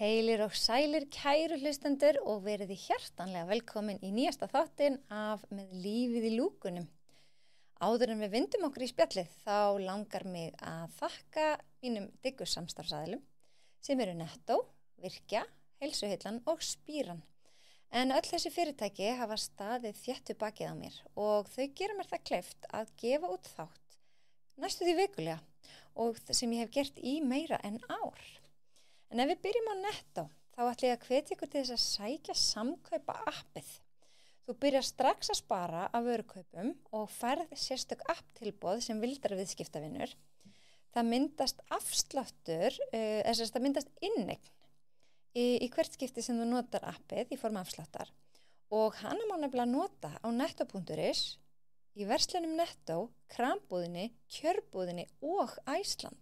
Heilir og sælir kæru hlustendur og verið hjartanlega velkomin í nýjasta þáttinn af Með lífið í lúkunum. Áður en við vindum okkur í spjallið þá langar mig að þakka mínum diggu samstarfsaðilum sem eru Nettó, Virkja, Heilsuhillan og Spíran. En öll þessi fyrirtæki hafa staðið þéttu bakið á mér og þau gera mér það kleift að gefa út þátt næstu því vikulega og sem ég hef gert í meira en ár. En ef við byrjum á Nettó, þá ætla ég að hvetja ykkur til þess að sækja samkaupa appið. Þú byrjar strax að spara af vörukaupum og færð sérstök apptilboð sem vildar viðskiptavinur. Það myndast afsláttur, það myndast inneign í hvert skipti sem þú notar appið í form afsláttar. Og hana má nefnilega nota á netto.is, í verslunum Nettó, krambúðinni, kjörbúðinni og Æsland.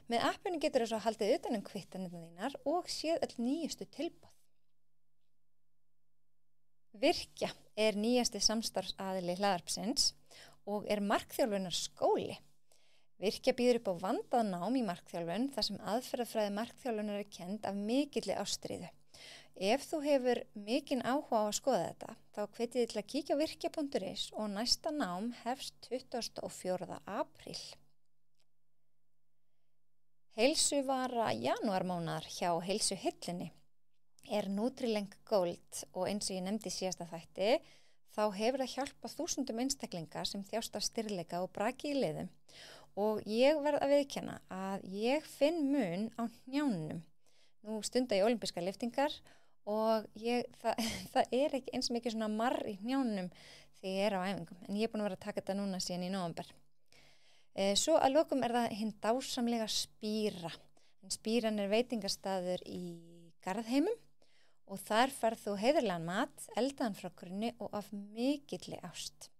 Með appinu getur þú svo haldið utan kvittanirnar þínar og séð öll nýjustu tilboð. Virkja er nýjasti samstarfsaðili hlaðarpsins og er markþjálfunar skóli. Virkja býður upp á vandað nám í markþjálfun þar sem aðferðafræði markþjálfunar er kennd af mikilli ástríðu. Ef þú hefur mikinn áhuga á að skoða þetta, þá hvet ég til að kíkja á virkja.is og næsta nám hefst 24. apríl. Heilsuvara janúarmánaðar hjá Heilsuhillinni er Nutrileng Gold og eins og ég nefndi síðasta þætti, þá hefur það hjálpað þúsundum einstaklinga sem þjást af stirðleika og braki í liðum og ég verð að viðurkenna að ég finn mun á hnjánum. Nú stunda ég ólympískar lyftingar og það er ekki eins mikið svona marr í hnjánum þegar ég er á æfingum en ég er búin að vera að taka þetta núna síðan í nóvember. Svo að lokum er það hinn dásamlega Spíra. En Spíran er veitingastaður í Garðheimum og þar færð þú heiðarlegan mat, eldaðan frá grunni og af mikilli ást.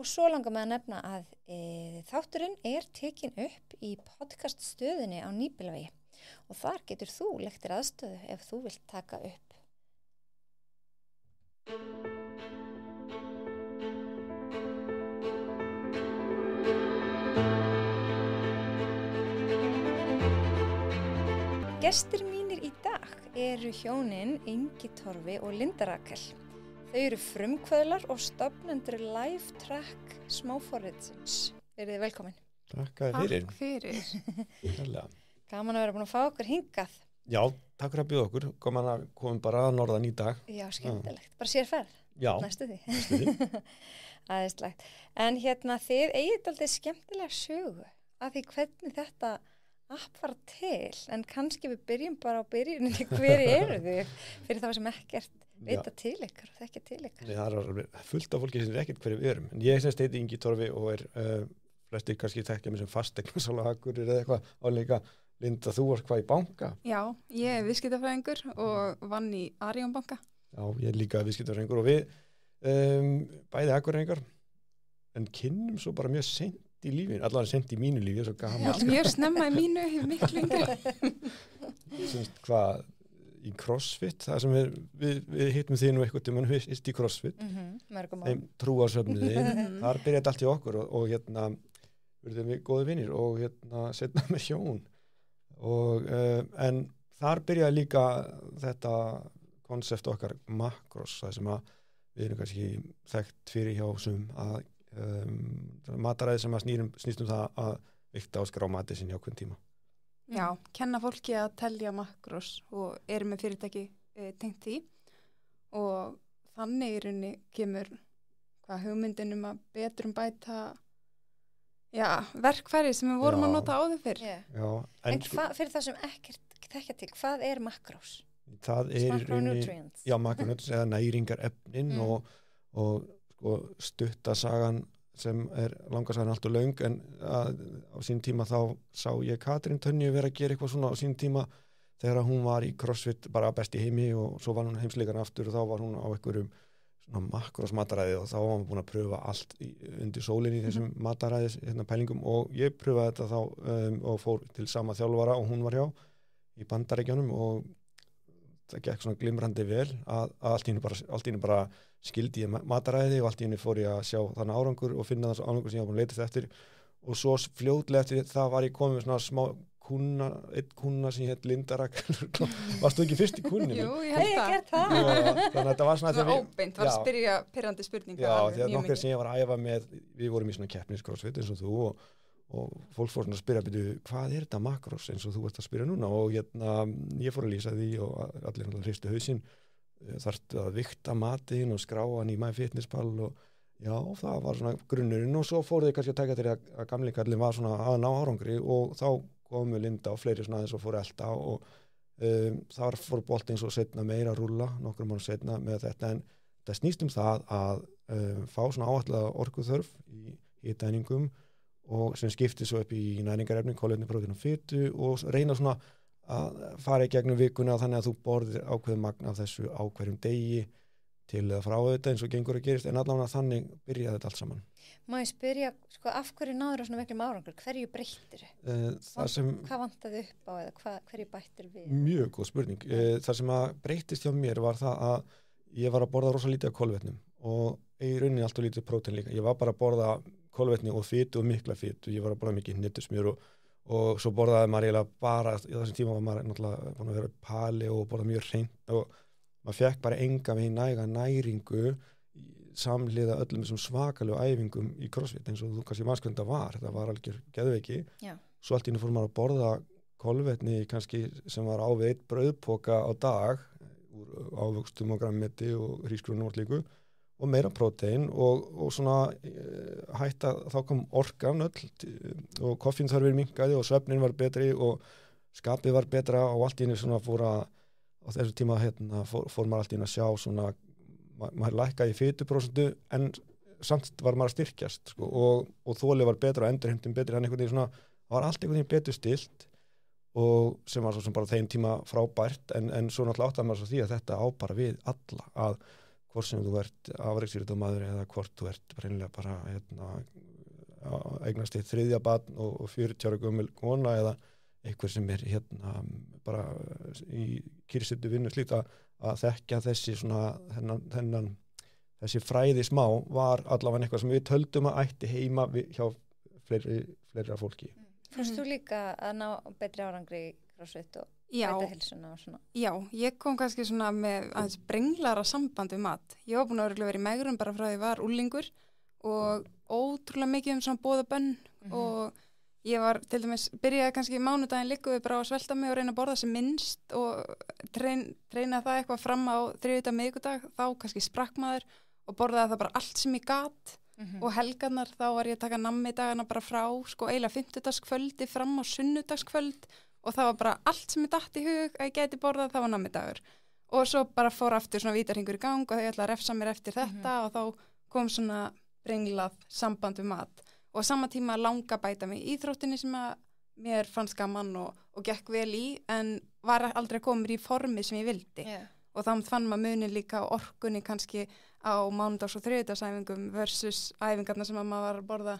Og svo langar mig að nefna að þátturinn er tekin upp í podcaststöðinni á Nýbýlavegi og þar getur þú lektir aðstöðu ef þú vilt taka upp. Gestir mínir í dag eru hjónin Ingi Torfi og Linda Rakel. Þau eru frumkvöðlar og stofnendur LifeTrack smáforritsins. Verið velkomin. Takk fyrir. Takk fyrir. Gaman að vera búin að fá okkur hingað. Já, takk fyrir að bjóða okkur. Komum bara að norðan í dag. Já, skemmtilegt. Bara sér ferð. Já. Næstu því. Æðislegt. En þið eigið aldrei skemmtilega sögu af því hvernig þetta app var til, en kannski við byrjum bara á byrjuninni, hver eru þið fyrir það sem ekkert vita til ykkar og þekkja til ykkar? Það er fullt af fólki sem er ekkert hverju við erum, en ég semst heiti Ingi Torfi og er flestir kannski þekkja mig sem fasteignarsala Akureyri eða eitthvað áleika. Linda, þú varst hvað í banka? Já, ég er viðskiptafræðingur og vann í Arion banka. Já, ég er líka viðskiptafræðingur og við bæði Akureyringar en kynnum svo bara mjög seint í lífinu, allavega sent í mínu lífi, svo gaman. Já, mjög snemma í mínu, hefur miklu yngri. Semst hvað í CrossFit, það sem við hittum þið nú eitthvað til mann fyrst í CrossFit, þeim trúarsöfniði, þar byrjaði allt í okkur og verðum við góði vinir og setna með hjón og en þar byrjaði líka þetta konsept okkar makros, það sem að við erum kannski þekkt fyrir hjá sum að mataræði sem að snýst það að vikta og skrá matið sinni á hvern tíma. Já, kenna fólki að telja makros og eru með fyrirtæki tengt því og þannig í rauninni kemur hugmyndin að betrum bæta verkfæri sem við vorum að nota áður fyrr. Já, en fyrir það sem ekkert þekkja til, hvað er makros? Það er macronutrients. Já, macronutrients eða næringarefnin og stuttasagan sem er langarsagan allt og löng en á sín tíma þá sá ég Katrín Tönju vera að gera eitthvað svona á sín tíma þegar hún var í CrossFit bara best í heimi og svo var hún heimsleikarinn aftur og þá var hún á einhverjum svona makrosmataræði og þá var hún búin að pröfa allt undir sólinni í þessum mataræðis pælingum og ég pröfaði þetta þá og fór til sama þjálfara og hún var hjá í Bandaríkjunum og það gekk svona glimrandi vel að allt í einu bara skildi ég mataræði og allt í einu fór ég að sjá þannig árangur og finna þessu árangur sem ég var búin að leita eftir og svo fljótlega eftir það var ég komið með svona smá einn kúnna sem hétt Linda Rakel varst þú ekki fyrst í kúnni? Jú, ég Hei, held ég það. gert það. Þannig að þetta var svona Svona óbeint, var að spyrja pirrandi spurninga. Já, alveg, því að mjög nokkur mikið. sem ég var að æfa með, við vorum í svona keppniskrossfit eins og þú og fólk fór svona að spyrja, hvað er þetta makros eins og þú ert að spyrja núna og ég fór að lýsa því og allir hristu hausinn, þarftu að vikta matinn og skrá hann í MyFitnessPal og já, það var svona grunnurinn og svo fór þið kannski að taka til að gamlingallin var svona að ná árangri og þá komu Linda og fleiri svona aðeins og fóru elta og þar fór boltinn svo setna meira að rúlla, nokkrum mánuðum setna með þetta en það snýst það að fá svona áætlaða orkuþörf í hitæningum og sem skiptir svo upp í næringarefni, kolvetni, prótín og fitu og reyna svona að fara í gegnum vikuna þannig að þú borðir ákveðum magn af þessu á hverjum degi til að frá þetta eins og gengur að gerist en allavega þannig byrjaði þetta allt saman. Má ég spyrja, sko, af hverju náður það svona miklum árangur? Hverju breyttir? Hvað vantaði upp á eða hverju bættir við? Mjög góð spurning. Það sem að breytist hjá mér var það að ég var að borða rosa lítið af kolvetnum og í rauninni alltaf lítið prótein líka. Ég var bara að borða kolvetni og fitu og mikla fitu. Ég var að borða mikið hnittusmjör og svo borðaði maður eiginlega bara, í þessum tíma var maður náttúrulega búin að vera pali og borða mjög hreint og maður fekk bara enga við næga næringu samhliða öllum þessum svakalegu æfingum í CrossFit eins og þú kannski manns hvernig það var algjör geðveiki. Já. Svo allt í einu fór maður að borða kolvetni kannski sem var á við 1 brauðpoka á dag úr ávöxtum og grammeti og hrísgrjónum og slíku og meira prótein og svona hætta, þá kom orkan öll og koffínþörfin minnkaði og svefnin var betri og skapið var betra og allt í einu svona fór að á þessu tíma fór maður allt í einu að sjá svona, maður lækkaði í fituprósentu en samt var maður að styrkjast sko, og þolið var betra og endurheimtin betri, hann einhvern veginn svona, það var allt einhvern veginn betur stilt og sem var svo sem bara þeim tíma frábært en svo náttúrulega áttaði maður svo því að þetta á bara við alla að hvort sem þú ert afreksíþróttamaður eða hvort þú ert reynilega bara eignast eitt 3. barn og 40 ára gömul kona eða einhver sem er bara í kyrrsettu vinnu slíkt að þekkja þessi svona þessi fræði smá var allavega eitthvað sem við töldum að ætti heima hjá fleira fólki. Fórst þú líka að ná betri árangri í CrossFit og bæta heilsuna og svona? Já, ég kom kannski svona með aðeins brenglara samband við mat. Ég var búin að vera í megrum bara frá því ég var úlingur og ótrúlega mikið svona boðabönn og ég var til dæmis, byrjaði kannski mánudaginn líka við bara að svelta mig og reyna að borða sem minnst og reyna það eitthvað fram á 3. miðvikudag, þá kannski sprakk maður og borðaði það bara allt sem ég gat og helgarnar þá var ég að taka nammidagana bara frá sko eiginlega 50-dagskvöldi fram á sunnudagskvöld og það var bara allt sem ég datt í hug að ég geti borðað, það var nammidagur og svo bara fór aftur svona vítarhingur í gang og þau ætla að refsa mér eftir þetta og þá kom svona brenglað samband við mat og sama tíma langa bæta mig í íþróttinni sem að mér fannst gaman og gekk vel í en var aldrei komið í formi sem ég vildi og þá fann maður munin líka á orkunni kannski á mánudags- og þriðjudagsæfingum versus æfingarna sem að maður var að borða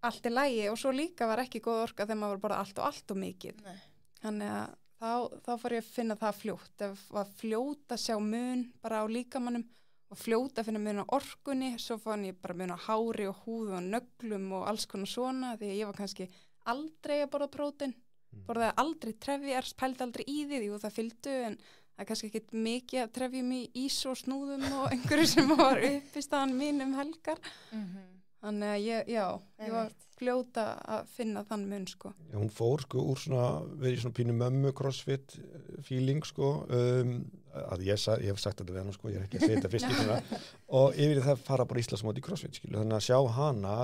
allt í lagi og svo líka var ekki góð orka þegar maður var að borða allt og mikið. Nei. Þannig að þá fór ég að finna það fljótt. Það var fljótt að sjá mun bara á líkamannum og fljótt að finna mun á orkunni, svo fann ég bara mun á hári og húð og nöglum og alls konar svona því að ég var kannski aldrei að borða prótein, borðaði aldrei trefjar, pældi aldrei í því og það fylgdu en það er kannski ekkit mikið að trefjum í ís og snúðum og einhverju sem var uppistaðan mín helgar. Þannig að ég var fljóta að finna þann mun sko. Já, hún fór sko úr verið svona pínu mömmu CrossFit feeling sko, að ég hef sagt þetta við hana sko, ég er ekki að segja þetta fyrst í svona, og yfir það fara bara Íslandsmót í CrossFit skilu, þannig að sjá hana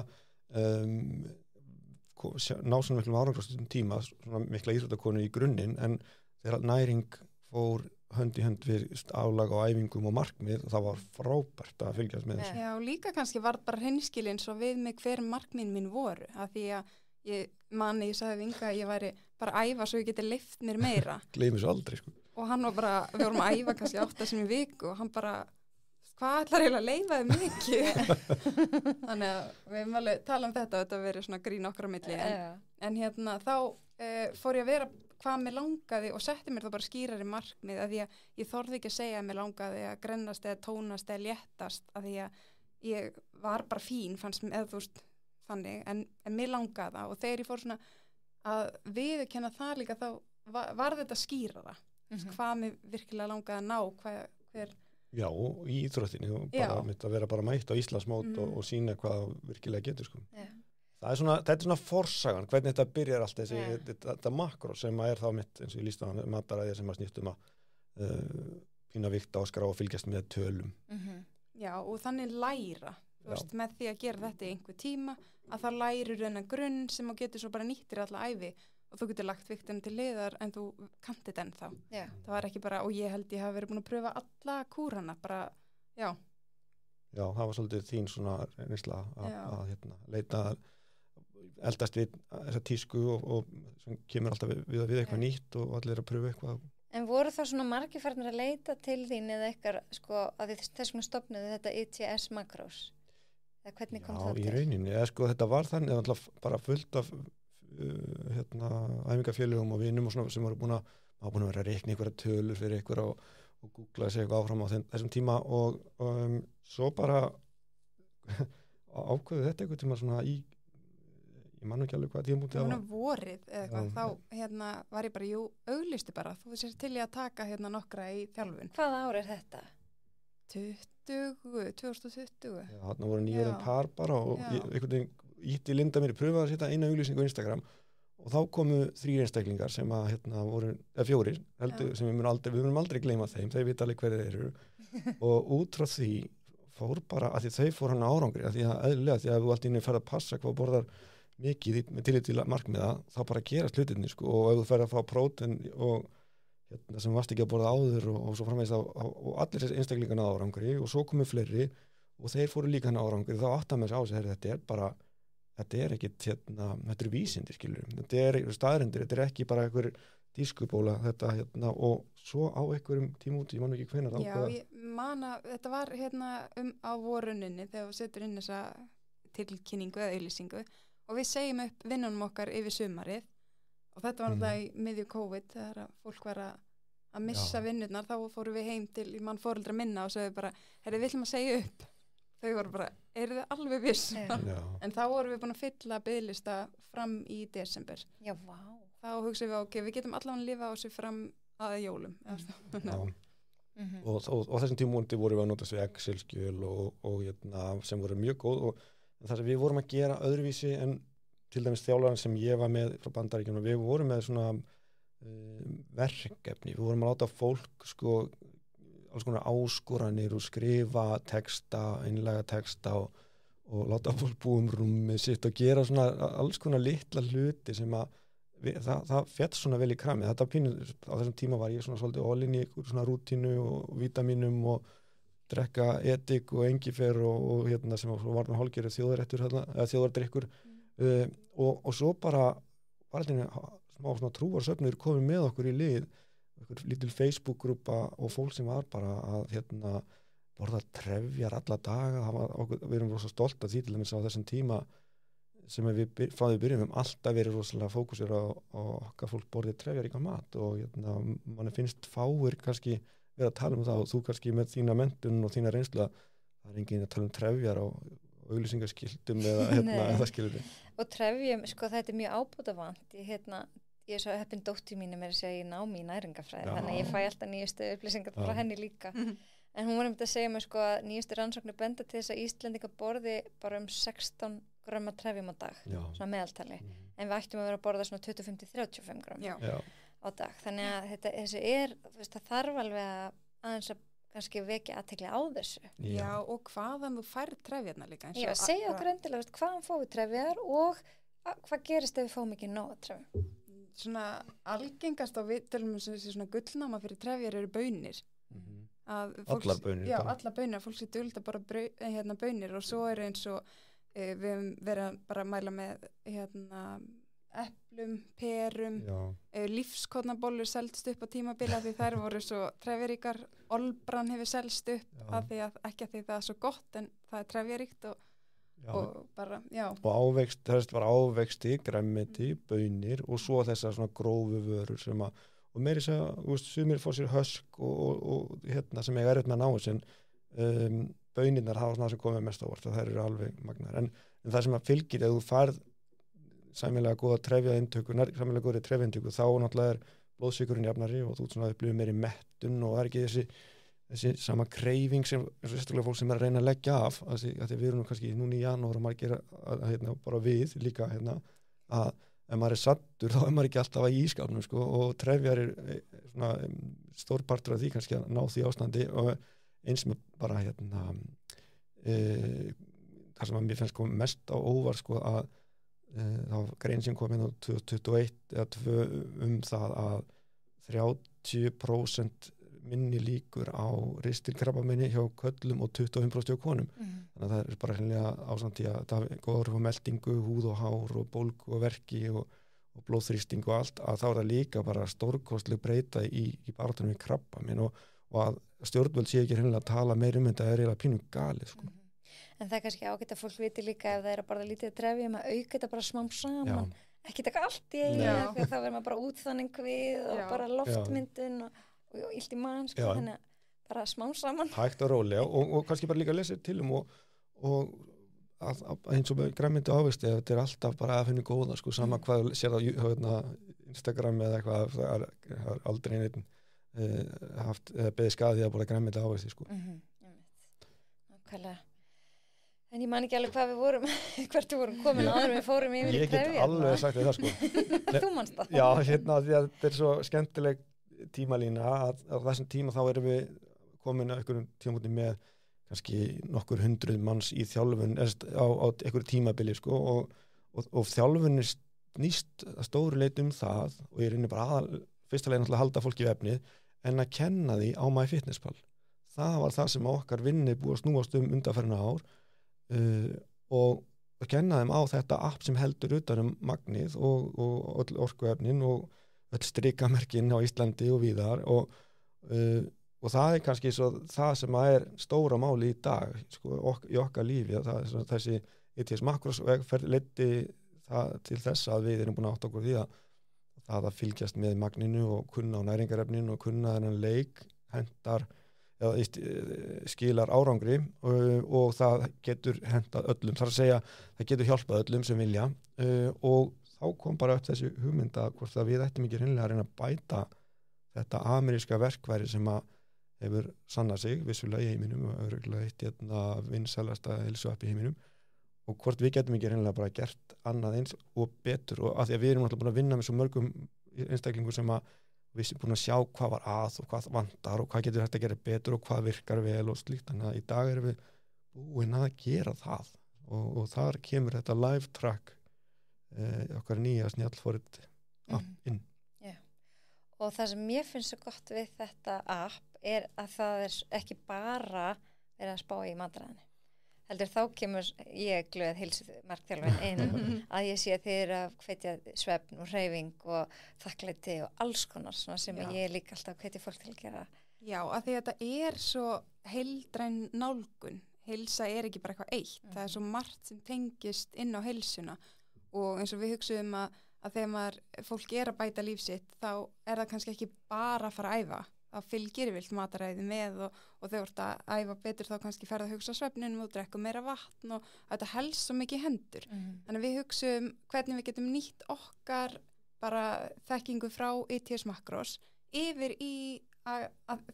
ná svona miklum árangurstum tíma, svona mikla íþróttakonu í grunninn, en þegar næring fór hönd í hönd við álag á æfingum og markmið og það var frábært að fylgjast með þessu. Já, líka kannski var bara hreinskilin svo við mig hver markmið mín voru að því að ég sagði við Inga að ég væri bara að æfa svo ég geti leyft mér meira. Gleymi svo aldrei sko. Og hann var bara, við vorum að æfa kannski 8 sinni í viku og hann bara, hvað ætlar eiginlega að leyfa þig mikið? Þannig að við hefum alveg talað þetta verið svona grín okkar á milli en þá fór ég að vera hvað mér langaði og setti mér þá bara skýrari markmið að því að ég þorði ekki að segja að mér langaði að grennast eða tónast eða léttast að því að ég var bara fín fannst mér eða þú veist þannig en mér langaði það og þegar ég fór svona að viðurkenna það líka þá var þetta skýrara hvað mér virkilega langaði að ná hver Já, og í íþróttinni og bara mitt að vera bara mætt á Íslandsmót og sína hvað virkilega getur sko. Þetta er svona forsagan, hvernig þetta byrjar allt þetta makro sem er þá mitt eins og ég lýst á hann mataræði sem að snýst að pína vikta og skrá og fylgjast með tölum. Já, og þannig læra þú veist, með því að gera þetta í einhver tíma að það lærir þennan grunn sem þú getur svo bara nýttir alla ævi og þú getur lagt viktina til liðar en þú kannt þetta ennþá. Það var ekki bara, og ég held ég hafi verið búin að pröfa alla kúrana, bara, Já, það var svolítið þín svona reynsla að leita eldast við þessa tísku og sem kemur alltaf við eitthvað nýtt og allir að pröfa eitthvað. En voru það svona margir farnir að leita til þín eða eitthvað, sko, að þess vegna stofnuðu þetta ITS Macros? Eða hvernig kom það til? Já, í rauninni, sko, þetta var þannig alltaf bara fullt af æfingafélögum og vinum og svona sem voru búin að vera að reikna einhverja tölur fyrir einhverja og googla sig eitthvað áfram á þessum tíma og svo bara ákveðu þetta einhver tíma svona ég man ekki alveg hvað tímabúti það var vorið eða eitthvað, þá var ég bara, auglistu bara, þú sér til ég að taka nokkra í þjálfun. Hvaða ár er þetta? 2020. Já, þarna voru 9 ára par bara og einhvern veginn ítti Linda mér pröfaði að setja eina auglýsingu á Instagram og þá komu 3 einstaklingar sem að voru, eða 4 heldur, sem við munum aldrei gleyma þeim, þeir vita alveg hverju þeir eru og út frá því fór bara, að því þau fór hann árangri, að því að eðlilega, því að þú allt inni ferð að passa hvað borðar mikið með tillit til markmiða, þá bara gerast hlutinni sko, og ef þú ferð að fá prótein og sem varst ekki að borða áður og svo framvegis og allir þessi einstaklingarna árangri og svo komu fleiri og þeir fóru líka hann árangri, þá áttar með þessi á sig, þetta er bara þetta er ekki, þetta er vísindi skilur, þetta er staðrendir, þetta er ekki bara einhver dískubóla þetta og svo á einhverjum tíma út, ég man ekki hvenær Já, ég man að þetta var á voruninni þegar við setjum inn þessa tilkynningu eða auglýsingu og við segjum upp vinnunum okkar yfir sumarið og þetta var náttúrulega í miðju COVID þegar fólk var að missa vinnurnar, þá fórum við heim til mann foreldra minna og sögðu bara, við viljum að segja upp þau voru bara, eru þið alveg viss? En þá vorum við búin að fylla biðlista fram í desember. Já, vá. Þá hugsaðum við, ok, við getum allan að lifa á sig fram að jólum. Og þessum tímúndi vorum við að nota svo Excel-skjöl og sem voru mjög góð og það sem við vorum að gera öðruvísi en til dæmis þjálfarinn sem ég var með frá Bandaríkjunum, við vorum með svona verkefni, við vorum að láta fólk sko alls konar áskoranir og skrifa texta, einlega texta og láta fólk búa rúmið sitt og gera svona alls konar litla hluti sem að það fjall svona vel í kramið. Þetta pínu, á þessum tíma var ég svona svolítið all-in í einhver svona rútínu og vítaminum og drekka edik og engifer og sem var með hálfgerð þjóðaréttur eða þjóðardrykkur og svo bara smá svona trúarsöfnur komið með okkur í lið einhver lítil Facebook-grúpa og fólk sem var bara að borða trefjar alla daga, við erum rosa stolt af því til dæmis á þessum tíma sem við frá því byrjum alltaf verið rosalega fókusir á okkar fólk borðið trefjar ykkar mat og manni finnst fáir kannski verið að tala um það og þú kannski með þína menntun og þína reynsla, það er enginn að tala um trefjar á auglýsingaskiltum eða skilur. Og trefjum, sko þetta er mjög ábótavant ég er svo heppin dóttir mín að segja ég námi í næringafræði, þannig að ég fæ alltaf nýjustu upplýsingar frá henni líka. En hún var að segja mér sko að nýjustu rannsóknir benda til þess að Íslendingar borði bara 16 grömm af trefjum á dag, svona meðaltali. En við ættum að vera að borða svona 25-35 grömm á dag. Þannig að það þarf alveg að aðeins að kannski vekja athygli á þessu. Já, og hvaðan þú færð trefjarna líka. Já, segja okkur endilega, hvaðan fáum við trefjar og hvað gerist ef við fáum ekki nóg trefjum? Svona algengast á viðtölum sem svona gullnáma fyrir trefjar eru baunir. Allar baunir. Já, allar baunir. Fólk sé dulda bara baunir og svo er eins og við höfum verið bara að mæla með eplum, perum, lífskotnabollur seldst upp á tímabila því þær voru svo trefjaríkar, olbran hefur seldst upp ekki að því það er svo gott en það er trefjaríkt og bara, og ávegst, það var ávegsti, grænmeti, baunir og svo þessar svona grófu vörur sem að, og meiri þess að sumir fór sér hösk og sem ég með að ná þessin baunirnar hafa svona sem komið mest á vort og þær eru alveg magnar en það sem að fylgir ef þú færð sæmilega góða trefjaintöku, sæmilega góða trefjaintöku, þá náttúrulega blóðsykurinn jafnari og þú svona upplifir meiri mettun og ekki þessi sama kreifing sem sérstaklega fólk sem að reyna að leggja af að því við erum kannski núna í janúar og maður gera bara við líka að ef maður sattur þá maður ekki alltaf í ískapnum sko, og trefjar svona stór partur af því kannski að ná því ástandi og eins með bara það sem að mér finnst sko mest á óvart sko að þá grein sem kom inn á 2021 eða 2 það að 30% minni líkur á ristilkrabbameini hjá körlum og 25% hjá konum. Þannig að það er bara hreinlega ásamt í að það er góð áhrif á meltingu, húð og hár og bólgu og verki og blóðþrýsting og allt, að þá er það líka bara stórkostleg breyta í baráttunum við krabbamein og að stjórnvöld sé ekki hreinlega að tala meir þetta er eiginlega pínum galið sko. En það er kannski ágætt að fólk viti líka ef það er að bara lítið trefjum að auka þetta bara smám saman, ekki taka allt í einu því að þá verður maður bara útþanning við og bara loftmyndun og illt í mann sko, þannig að bara smám saman hægt og rólega og kannski bara líka að lesa til og eins og með grænmeti og ávexti þetta er alltaf bara að finna góða sko, sama hvað sér á Instagram eða eitthvað, það er aldrei einn haft beðið skaði að búið grænmeti og ávexti sko. Nákvæmlega. En ég man ekki alveg hvað við vorum hvert við vorum komin áður við fórum yfir í trefjar. Ég get alveg sagt það sko. Þú manst það. Já, því að þetta er svo skemmtileg tímalína að þessum tíma þá erum við komin að einhverjum tímapunkti með kannski nokkur 100 manns í þjálfun á einhverju tímabili sko og þjálfun snýst að stóru leit það og ég reynir bara fyrsta leið náttúrulega að halda fólki í efnið en að kenna því á MyFitnessPal. Það var það sem okkar vinni búið að snúast undanfarin ár og að kenna þeim á þetta app sem heldur utan magnið og öll orkuefnin og öll strikamerkin á Íslandi og víðar og það er kannski svo það sem að er stóra máli í dag sko, í okkar lífi þessi ETS Makros vegferð leiddi það til þess að við erum búin að átta okkur því að það að fylgjast með magninu og kunna á næringarefninu og kunna þennan leik hendar eða skilar árangri og það getur hendað öllum, þar að segja það getur hjálpað öllum sem vilja og þá kom bara upp þessi hugmynd að hvort að við ættum ekki hreinlega að reyna að bæta þetta ameríska verkværi sem að hefur sannað sig vissulega í heiminum og örgulega eitt vinsælasta heilsuapp í heiminum og hvort við getum ekki hreinlega bara gert annað eins og betur og að því að við erum alltaf búin að vinna með svo mörgum einstaklingur sem að við erum búin að sjá hvað var að og hvað vantar og hvað getur hægt að gera betur og hvað virkar vel og slíkt, þannig að í dag erum við búin að gera það og þar kemur þetta live track okkar nýja snjallforrit inn. Og það sem mér finnst svo gott við þetta app er að það er ekki bara verið að spá í matræðinni. Heldur þá kemur ég glöð heilsumarkþjálfin inn að ég sé að þið eru að hvetja svefn og hreyfing og þakklæti og alls konar svona sem ég líka alltaf hvetja fólk til að gera. Já, að því að þetta er svo heildræn nálgun. Heilsa er ekki bara eitthvað eitt. Það er svo margt sem tengist inn á heilsuna og eins og við hugsuðum að þegar fólk er að bæta lífsitt þá er það kannski ekki bara að fara að æfa. Það fylgir vilt mataræði með og þau vart að æfa betur þá kannski ferða að hugsa svefninum og drekka meira vatn og þetta helst svo mikið hendur. Þannig við hugsaum hvernig við getum nýtt okkar bara þekkingu frá ETS Makros yfir í að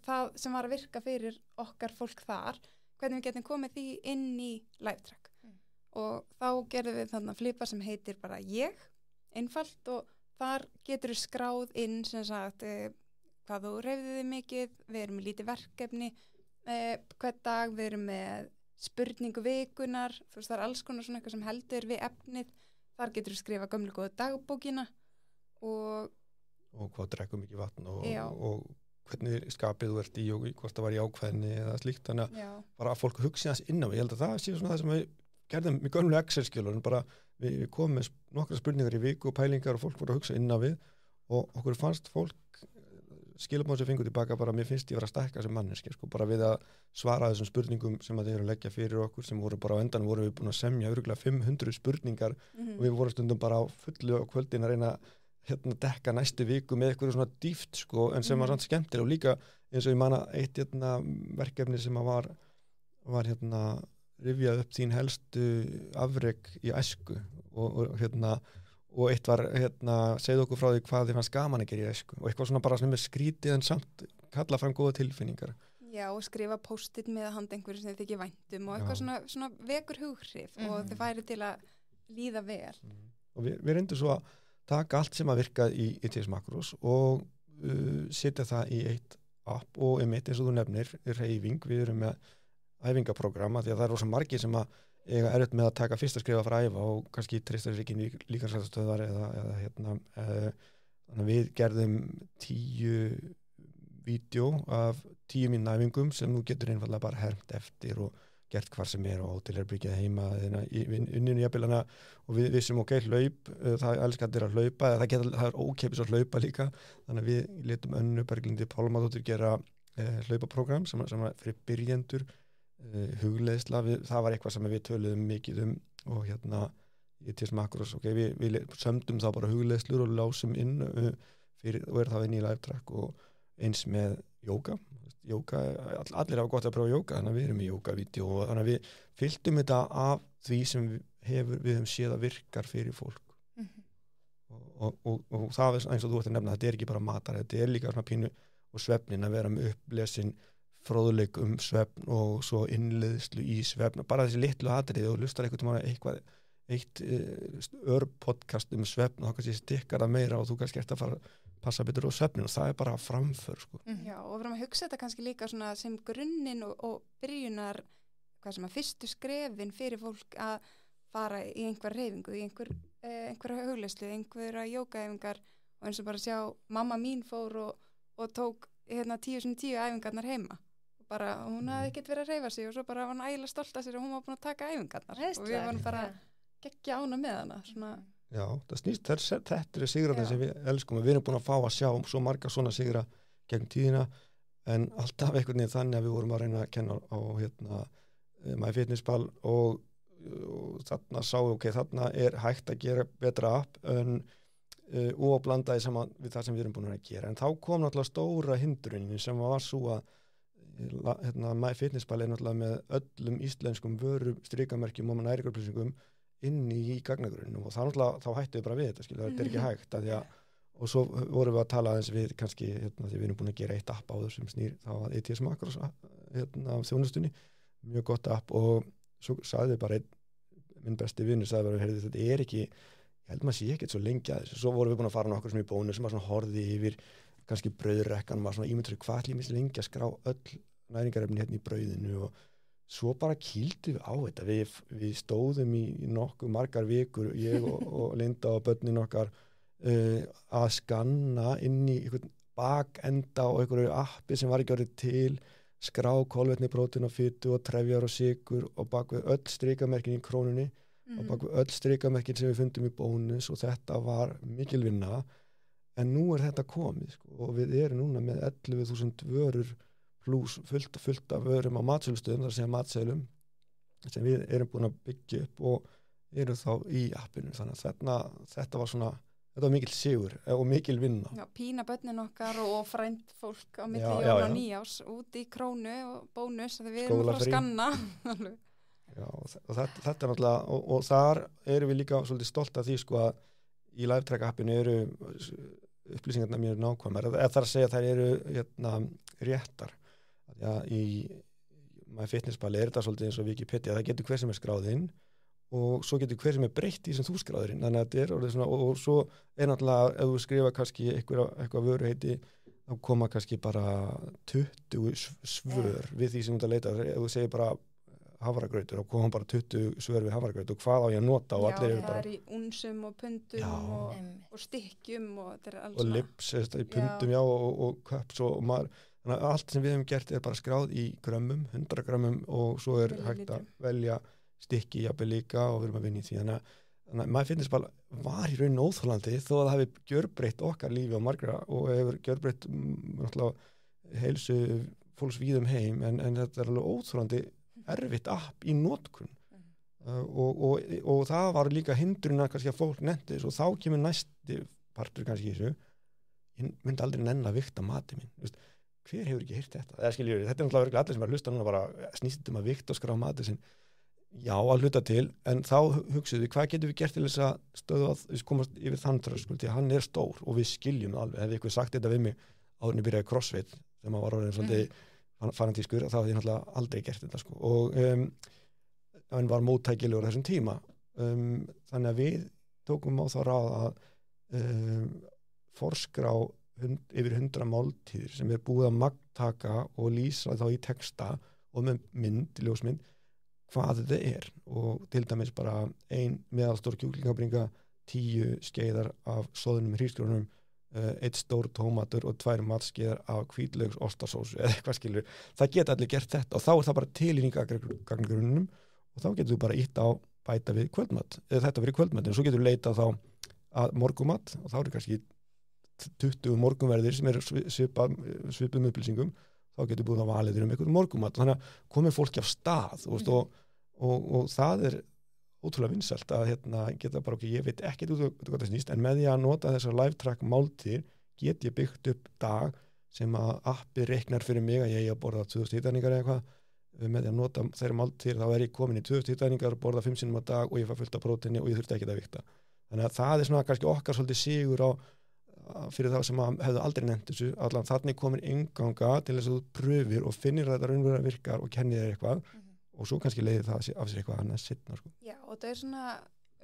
það sem var að virka fyrir okkar fólk þar, hvernig við getum komið því inn í live track. Og þá gerðum við þannig flipa sem heitir bara ég, einfalt og þar getur við skráð inn sem sagt hvað þú reyfðið þig mikið, við erum með lítið verkefni hvern dag, við erum með spurningu vikunar, þú veist það er alls konar svona eitthvað sem heldur við efnið, þar getur við skrifa gömlu góðu dagbókina og hvað drekkum mikið vatn og hvernig skapið þú ert í og hvort það var í ákveðni eða slíkt, þannig að bara að fólk hugsi þess inn á við, ég held að það sé svona það sem við gerðum með gömlu Excel-skjölun, bara við komum með nokkra spurningar í viku og pælingar og fólk voru að hugsa inn á við og okkur fannst fólk skilabóðum sem fengur tilbaka bara mér finnst ég vera að stækka sem manneski sko, bara við að svara þessum spurningum sem að þeir eru að leggja fyrir okkur sem voru bara á endan voru við búin að semja örugglega 500 spurningar og við vorum stundum bara á fullu á kvöldin að reyna dekka næstu viku með eitthvað svona dýft sko, en sem var samt skemmtilega og líka eins og ég man að eitt verkefni sem að var rifjað upp þín helstu afrek í æsku og og eitt var, segðu okkur frá því hvað þið fannst gaman að gera í æsku og eitthvað svona bara sem er skrítið en samt kalla fram góða tilfinningar. Já, og skrifa post-it með að handa einhverju sem þið þykir væntum og eitthvað svona vekur hughrif og þið færi til að líða vel. Og við reyndum svo að taka allt sem að virka í ITS Makros og setja það í eitt app og eins og þú nefnir, hreyfing, við erum með æfingaprogramma því að það er rosa margir sem að eiga erfitt með að taka fyrsta skrifa frá æfa og kannski treystar sér ekki líkamsræktarstöðvar eða þannig að við gerðum 10 vídeo af 10 mínútna æfingum sem þú getur einfallega bara hermt eftir og gert hvar sem er og hótelherbergið heima í unninu jafnvelana og við vissum hlaup, það elskar að hlaupa, það er ókeipis að hlaupa líka, þannig að við letum Önnu Berglindi Pálmadóttur gera hlaupaprogram sem er fyrir byrjendur, hugleiðsla, það var eitthvað sem við töluðum mikið og ITS Makros, við sömdum þá bara hugleiðslur og lásum inn og það inn í live track og eins með jóga, allir hafa gott að prófa jóga, þannig að við erum í jógavídeó og þannig að við fylgdum þetta af því sem við höfum séð að virkar fyrir fólk og það er eins og þú ert að nefna, þetta er ekki bara matar, þetta er líka svona pínu og svefnin að vera með upplesin fróðleik svefn og svo innleiðslu í svefn, bara þessi litlu atriði og hlustar eitt podcast svefn og þá kannski stikkar það meira og þú kannski ert að fara passa betur á svefnin og það er bara framför Já, og við erum að hugsa þetta kannski líka svona sem grunninn og byrjunar hvað sem að fyrstu skrefin fyrir fólk að fara í einhver hreyfingu, í einhverja hugleiðslu, einhverja jógaæfingar og eins og bara sjá, mamma mín fór og tók 10x10 æfingarnar heima og bara, hún hafði ekkert verið að hreyfa sig og svo bara var hún ægilega stolt af sér og hún var búin að taka æfingarnar og við varum bara geggja ána með hana svona. Já, það snýst, þetta eru sigrarnir sem við elskum og við erum búin að fá að sjá svo marga svona sigra gegn tíðina en alltaf einhvern veginn þannig að við vorum að reyna að kenna á MyFitnessPal og þarna þarna er hægt að gera betra app og að blanda því saman við það sem við erum búin að gera en þá kom náttúrulega stóra hindrunin sem var svo að MyFitnessPal er náttúrulega með öllum íslenskum vöru strikamerkjum og næringarupplýsingum inni í gagnagrunum og þá hættu við bara við þetta, þetta er ekki hægt og svo vorum við að tala aðeins við kannski, því við erum búin að gera eitt app áður sem snýr þá að ITS Makros af þjónustunni, mjög gott app og svo sagði bara minn besti vinur sagði bara, þetta er ekki ég held maður sé ekkert svo lengi að þessu, svo vorum við búin að fara nokkur sem í bónu sem var svona horði yfir kannski brauðrekkan, var svona ímyndur hvað ætlum við lengi að skrá öll næringarefni í brauðinu og svo bara kýldum við á þetta, við stóðum í nokkuð margar vikur, ég og Linda og börnin okkar að skanna inn í einhvern bakenda og einhverju appi sem var ekki orðið til, skrá kolvetni, prótín og fitu og trefjar og sykur og bakvið öll strikamerkin í krónunni og bakvið öll strikamerkin sem við fundum í bónus og þetta var mikil vinna en nú er þetta komið og við erum núna með 11.000 vörur pluss fullt af vörum á matsölustöðum, þar að segja matselum sem við erum búin að byggja upp og eru þá í appinu þannig að þetta var mikil sigur og mikil vinna. Já, pína börnin okkar og frænd fólk á milli jól og nýjás út í krónu og bónus þegar við erum að skanna. Já, og þetta er náttúrulega og þar erum við líka svolítið stolt af því að í live track appinu eru upplýsingarna mjög nákvæmar eða þar að segja þær eru réttar. Já, í MyFitnessPal er þetta svolítið eins og Wikipedia, það getur hver sem er skráðinn og svo getur hver sem er breytt í sem þú skráðurinn, þannig að þetta er orðið svona og svo er náttúrulega, ef þú skrifa kannski eitthvað vöruheiti, þá koma kannski bara 20 svör við því sem þú ert að leita, ef þú segir bara havragrautur, þá koma bara 20 svör við havragraut og hvað á ég að nota og allir eru bara... Já, það er í unsum og pundum og stykkjum og þetta er alls og lips, í pundum, og cups og maður... Þannig að allt sem við hefum gert er bara skráð í grömmum, 100 grömmum og svo er hægt að velja stykki jafnvel líka og við erum að vinna í því. Þannig að MyFitnessPal var í rauninni óþolandi þó að það hefði gjörbreytt okkar lífi á margra og hefur gjörbreytt heilsu fólks víðum heim en þetta er alveg óþolandi erfitt app í notkun og það var líka hindrun að kannski að fólk nefndi þessu og þá kemur næsti partur kannski í þessu, ég myndi aldrei nenn að vigta mati minn, hver hefur ekki heyrt þetta? Þetta er náttúrulega allir sem er að hlusta núna bara snýst að vigta og skrá mati sinn. Já, að hluta til, en þá hugsaðum við hvað getum við gert til þess að stöðu að við komast yfir þann tröskul, því að hann er stór og við skiljum alveg, ef ykkur sagt þetta við mig áður en ég byrjaði CrossFit sem var orðin svolítið fanatískur, þá hafði ég náttúrulega aldrei gert þetta sko. Og hann var móttækilegur þessum tíma, þannig að við tókum á þá ráð að forskrá yfir 100 máltíðir sem er búið að magntaka og lýsa þá í texta og með ljósmynd hvað þetta er, og til dæmis bara ein meðalstór kjúklingabringa, 10 skeiðar af soðnum hrísgrjónum, 1 stór tómatur og 2 matskeiðar af hvítlauks ostasósu eða eitthvað skilur. Það geta allir gert þetta og þá er það bara til í gagnagrunnum og þá getur þú bara ítt á bæta við kvöldmat, eða þetta verið kvöldmat, en svo getur þú leitað þá að morgumat og þá eru kannski 20 morgunverðir sem eru svipum upplýsingum, þá getur búin að valiður einhvern morgumat, þannig að komið fólki af stað og það er ótrúlega vinsælt að geta bara ég veit ekki hvað það snýst, en með því að nota þessar live track máltíðir get ég byggt upp dag sem að appi reiknar fyrir mig að ég að borða 2000 hitaningar eða eitthvað, með því að nota þeirra máltíðir þá er ég komin í 2000 hitaningar, borða 5 sinnum á dag og ég fæ fullt af próteini og ég þurfti ekki að vikta. Þannig að það er svona kannski okkar svolítið sigur fyrir þá sem hefðu aldrei nefnt þessu, allan þannig komin inganga til þess að þú pröfir og finnir að þetta raunverulega virkar og kennir þér eitthvað og svo kannski leiðir það af sér eitthvað annað seinna sko. Já, og það er svona,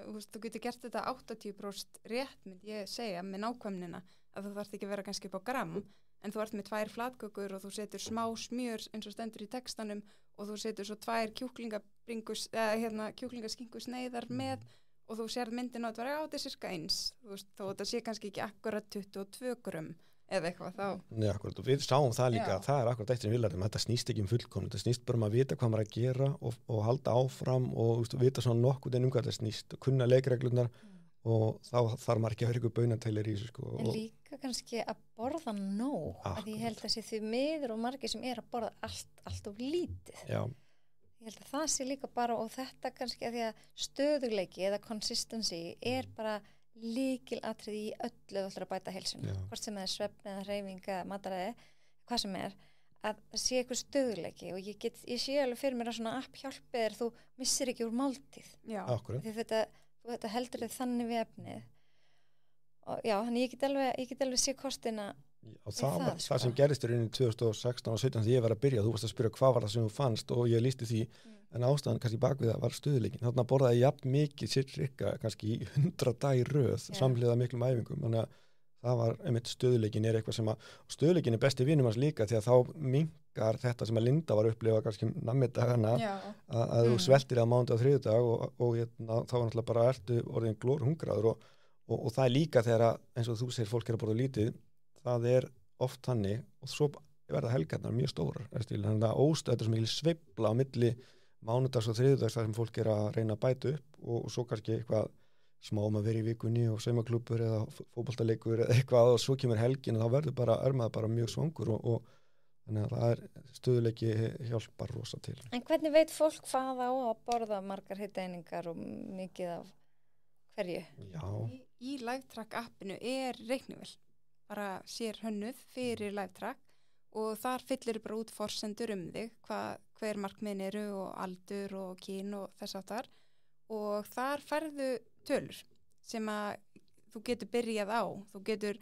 þú getur gert þetta 80% rétt, myndi ég segja, með nákvæmnina, að þú þarft ekki að vera kannski upp á gramm, en þú ert með 2 flatkökur og þú setur smá smjör eins og stendur í textanum og þú setur svo 2 kjúklingaskinku með og þú sér myndin á að vera þetta er cirka eins, þú veist, þó þetta sé kannski ekki akkurat 22 grömm eða eitthvað þá. Nei, akkurat, og við sáum það líka, það er akkurat eitt sem við lærum, þetta snýst ekki fullkomnun, þetta snýst bara að vita hvað maður að gera og halda áfram og vita svona nokkuð hvað þetta snýst og kunna leikreglurnar og þá þarf maður ekki að vera ykkur baunatælir í þessu sko. En líka kannski að borða nóg, að ég held að sé því miður og margir sem er að borða allt of lítið. Já. Ég held að það sé líka bara, og þetta kannski að því að stöðugleiki eða consistency er bara lykilatriði í öllu þú ætlar að bæta heilsunni, hvort sem það er svefn eða hreyfing eða mataræði, hvað sem er, að það sé eitthvað stöðugleiki og ég sé alveg fyrir mér að svona app hjálpi þér, þú missir ekki úr máltíð. Já. Því þetta heldur þið þannig við efnið. Og já, þannig ég get alveg sé kostina og það sem gerist í rauninni 2016 og 17 þegar ég var að byrja, þú varst að spyrja hvað var það sem þú fannst og ég lýsti því, en ástæðan kannski bak við það var stöðuleikin, þannig að borðaði jafn mikið cirka kannski í 100 daga í röð samhliða miklum æfingum, þannig að það var einmitt stöðuleikin er eitthvað sem að stöðuleikin er besti vinur manns líka því að þá minnkar þetta sem að Linda var að upplifa kannski nammidagana að þú sveltir að mánudag og þriðjudag og þá var náttúrulega bara ertu orðin glórhungraður og það er líka þegar eins og þú segir fólk er að borða lítið, það er oft þannig og svo verða helgarnar mjög stórar þannig að óstöður sem ekki sveifla á milli mánudags og þriðjudags þar sem fólk er að reyna að bæta upp og svo kannski eitthvað smá að vera í vikunni og saumaklúbbur eða fótboltaleikur eða eitthvað og svo kemur helgin og þá verður maður bara mjög svangur og þannig að það er stöðuleiki hjálpar rosa til. En hvernig veit fólk hvað á að borða margar hitaeiningar og mikið af hverju? Já. Í LiveTrack appinu er reiknivél bara sér hönnuð fyrir LiveTrack og þar fyllir bara út forsendur þig, hver markmiðin eru og aldur og kyn og þess áttar og þar færðu tölur sem að þú getur byrjað á, þú getur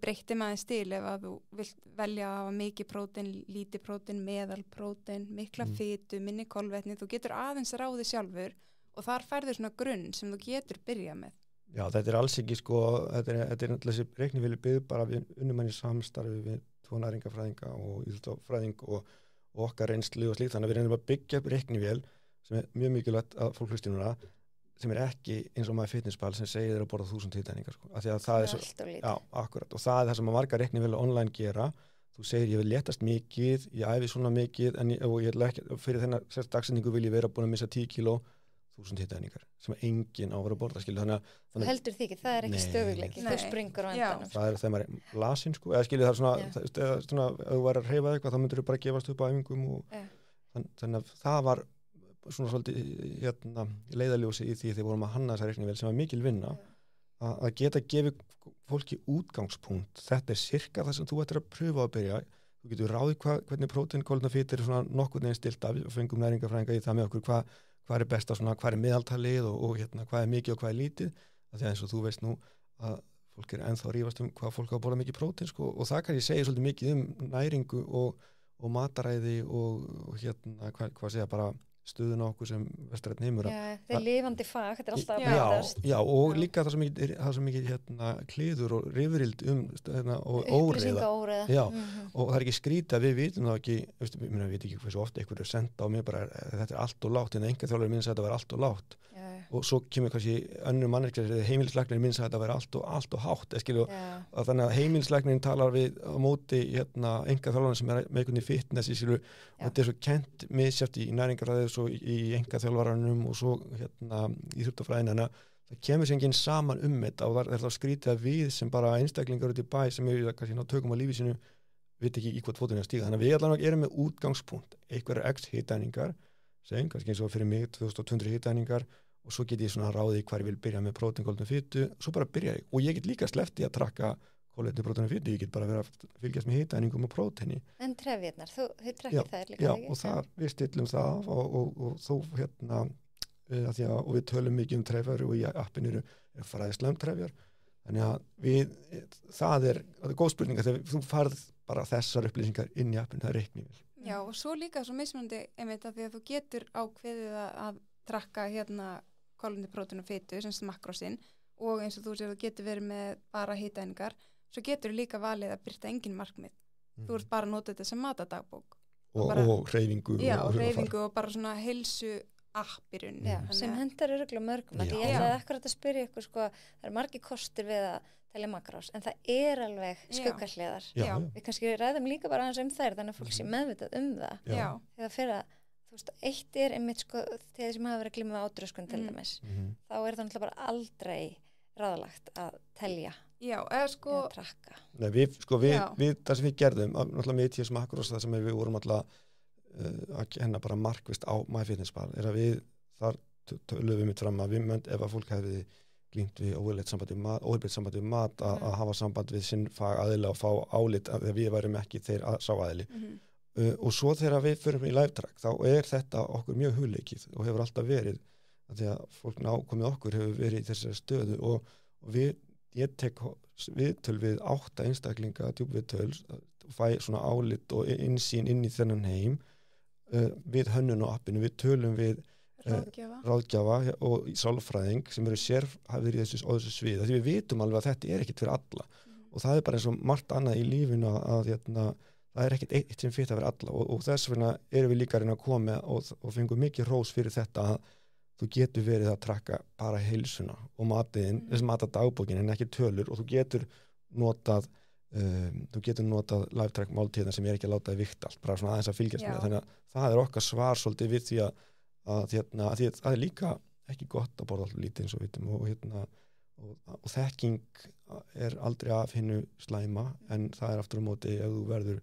breytt aðeins til ef að þú vilt velja að hafa mikið prótein, lítið prótein, meðal prótein, mikla fitu, minni kolvetni, þú getur aðeins ráði sjálfur og þar færðu svona grunn sem þú getur byrjað með. Já, þetta er alls ekki sko, þetta er náttúrulega þessi reiknivél byggð bara við unnum í samstarfi við 2 næringafræðinga og íþróttafræðing og okkar reynslu og slíkt, þannig að við reynum að byggja upp reiknivél sem er mjög mikilvægt að fólk hlusti núna, sem er ekki eins og maður fitnesspal sem segir þér að borða 1000 hitaeiningar sko, af því að það er svo, já, akkurat, og það er það sem að margar reiknivélar online gera, þú segir ég vil léttast mikið, ég æfi svona mikið og ég ætla ekki, fyrir þennan sérst dagsendingu vil ég vera búin að missa 10 kíló 1000 hitaeiningar sem enginn á að vera að borða skilur, þannig þú heldur því ekki, það er ekki stöðugleiki þú springur á endanum það er þegar maður er lasin sko, eða skilur það er svona ef þú væri að hreyfa eitthvað þá myndir þú bara gefast upp á æfingum og þannig að það var svona svolítið leiðarljósi í því þegar vorum að hanna þessa reiknivél sem var mikil vinna að geta gefið fólki útgangspunkt, þetta er sirka það sem þú ættir að pröfa að byrja, þú getur ráðið hvernig prótein, kolvetni og fitu er svona nokkurn veginn stilt af og fengum næringafræðinga í það með okkur hvað hvað er besta svona, hvað er meðaltalið og hérna, hvað er mikið og hvað er lítið, af því að eins og þú veist nú að fólk er ennþá að rífast hvað fólk á að borða mikið prótein sko, og það kann ég segja svolítið mikið næringu og mataræði og hérna, hvað segja bara stuðun á okkur sem vestrænn heimur. Já, þetta er lifandi fag, þetta er alltaf að breytast. Já, og líka það sem mikið hérna, kliður og rifrild hérna, og óreiða. Já, og það er ekki skrítið að við vitum þá ekki, við veit ekki hversu ofta einhver er senda á mig bara, þetta er allt og lágt, en enga þjálfari minns að þetta var allt og lágt. Og svo kemur kannski önnur manneskjær heimilislæknirinn minns að þetta væri allt og hátt að þannig að heimilislæknirinn talar við á móti hérna, enga þjálfarinn sem er með einhvern fitness og þetta er svo kent misjæft í næringarfræði og svo í enga þjálfarannum og svo hérna, í íþróttafræðinni þannig að það kemur sér enginn saman þetta og það er þá skrítið að við sem bara einstaklingar út í bæ sem er kannski tökum á lífi sínu veit ekki í hvort fótunni að stíga þannig að við allavega erum með útgangspunkt einhverjar x hitæningar segjum kannski eins og fyrir mig 2200 hitæningar og svo get ég svona ráði hvað ég vil byrja með prótein, kolvetni, fitu, svo bara byrja ég og ég get líka sleppt í að trakka kolvetni, prótein og fitu, ég get bara verið að fylgjast með hitæningum og próteini. En trefjarnar, þið trakkir það líka? Já, og þar við stillum það og þó hérna og við tölum mikið trefjar og í appinu er fræðislega trefjar, þannig að það er góð spurning þegar þú farð bara þessar upplýsingar inn í appinu, það er reiknivél. Já, og svo líka svo mismunandi einmitt að því að þú getur ákveðið að trakka hérna kolvetni, prótein og fitu sem makrosinn og eins og þú sér þú getur verið með bara hitæningar svo getur líka valið að byrta engin markmið þú ert bara að nota þetta sem matadagbók og hreyfingu og hreyfingu og bara svona heilsu app í rauninni sem hendar örugglega mörgum ég ætlaði akkurat að spyrja ykkur sko, það er margir kostir við að telja makrós en það er alveg skuggahliðar við kannski ræðum líka bara aðeins þær þannig að fólk sé meðvitað það þegar fyrir að þú veist, eitt er einmitt sko þegar sem hafa verið að glíma með átröskun til dæmis þá er það náttúrulega bara aldrei ráðlagt að telja eða trakka. Nei, við það sem við gerðum, náttúrulega með ITS Makros það sem við vorum alltaf að kenna bara markvist á MyFitnessPal er að við þar töluðum við mitt fram að við ef að fólk hefði glímt við óheilbrigt samband við mat að hafa samband við sinn fagaðila og fá álit að við værum ekki þeir að sá aðili og svo þegar við förum í live-track þá er þetta okkur mjög hugleikið og hefur alltaf verið að því að fólk nákomið okkur hefur verið í þessari stöðu og ég tek viðtöl við 8 einstaklinga djúpviðtöl og fæ svona álit og innsýn inn í þennan heim við hönnun og appinu, við tölum við ráðgjafa og sálfræðing sem eru sérhæfðir í þessu svið því við vitum alveg að þetta er ekkit fyrir alla og það er bara eins og margt annað í lífinu að það er ekkert eitt sem fyrir að vera alla og þess vegna erum við líka að reyna að koma og fengum mikið hrós fyrir þetta að þú getur verið að trakka bara heilsuna og matiðin, þess að mata dagbókin en ekki tölur og þú getur notað live-track máltíðina sem er ekki að láta þig vikta allt, bara svona aðeins að fylgjast með þannig að það er okkar svar svolítið við því að það er líka ekki gott að borða alltaf lítið eins og vitum og þekking er aldrei af hinnu slæma en það er aftur á móti ef þú verður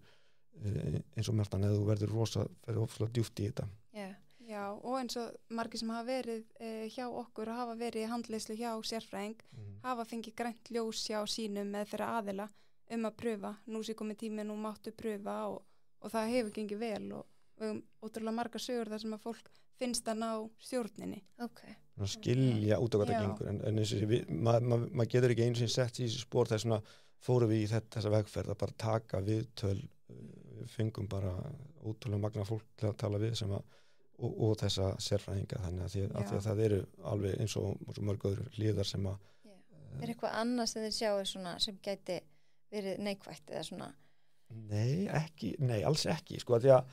eins og mertan eða þú verður ofslega djúpt í þetta. Já, og eins og margir sem hafa verið hjá okkur og hafa verið í handleiðslu hjá sérfræðing hafa fengið grænt ljós hjá sínum með þeirra aðila að pröfa. Nú sé komið tími, nú máttu pröfa og það hefur gengið vel og við höfum ótrúlega margar sögur þar sem að fólk finnst að ná stjórninni. Skilja út á hvað það gengur en eins og maður getur ekki einu sinni sett í þessu spór þess að fórum við í þessa vegferð að bara taka viðtöl við fengum bara ótrúlega magna fólk til að tala við sem að og þessa sérfræðinga þannig að það eru alveg eins og mörg öðru hliðar sem að Er eitthvað annað sem þið sjáu svona sem gæti verið neikvætt eða svona? Nei, alls ekki sko því að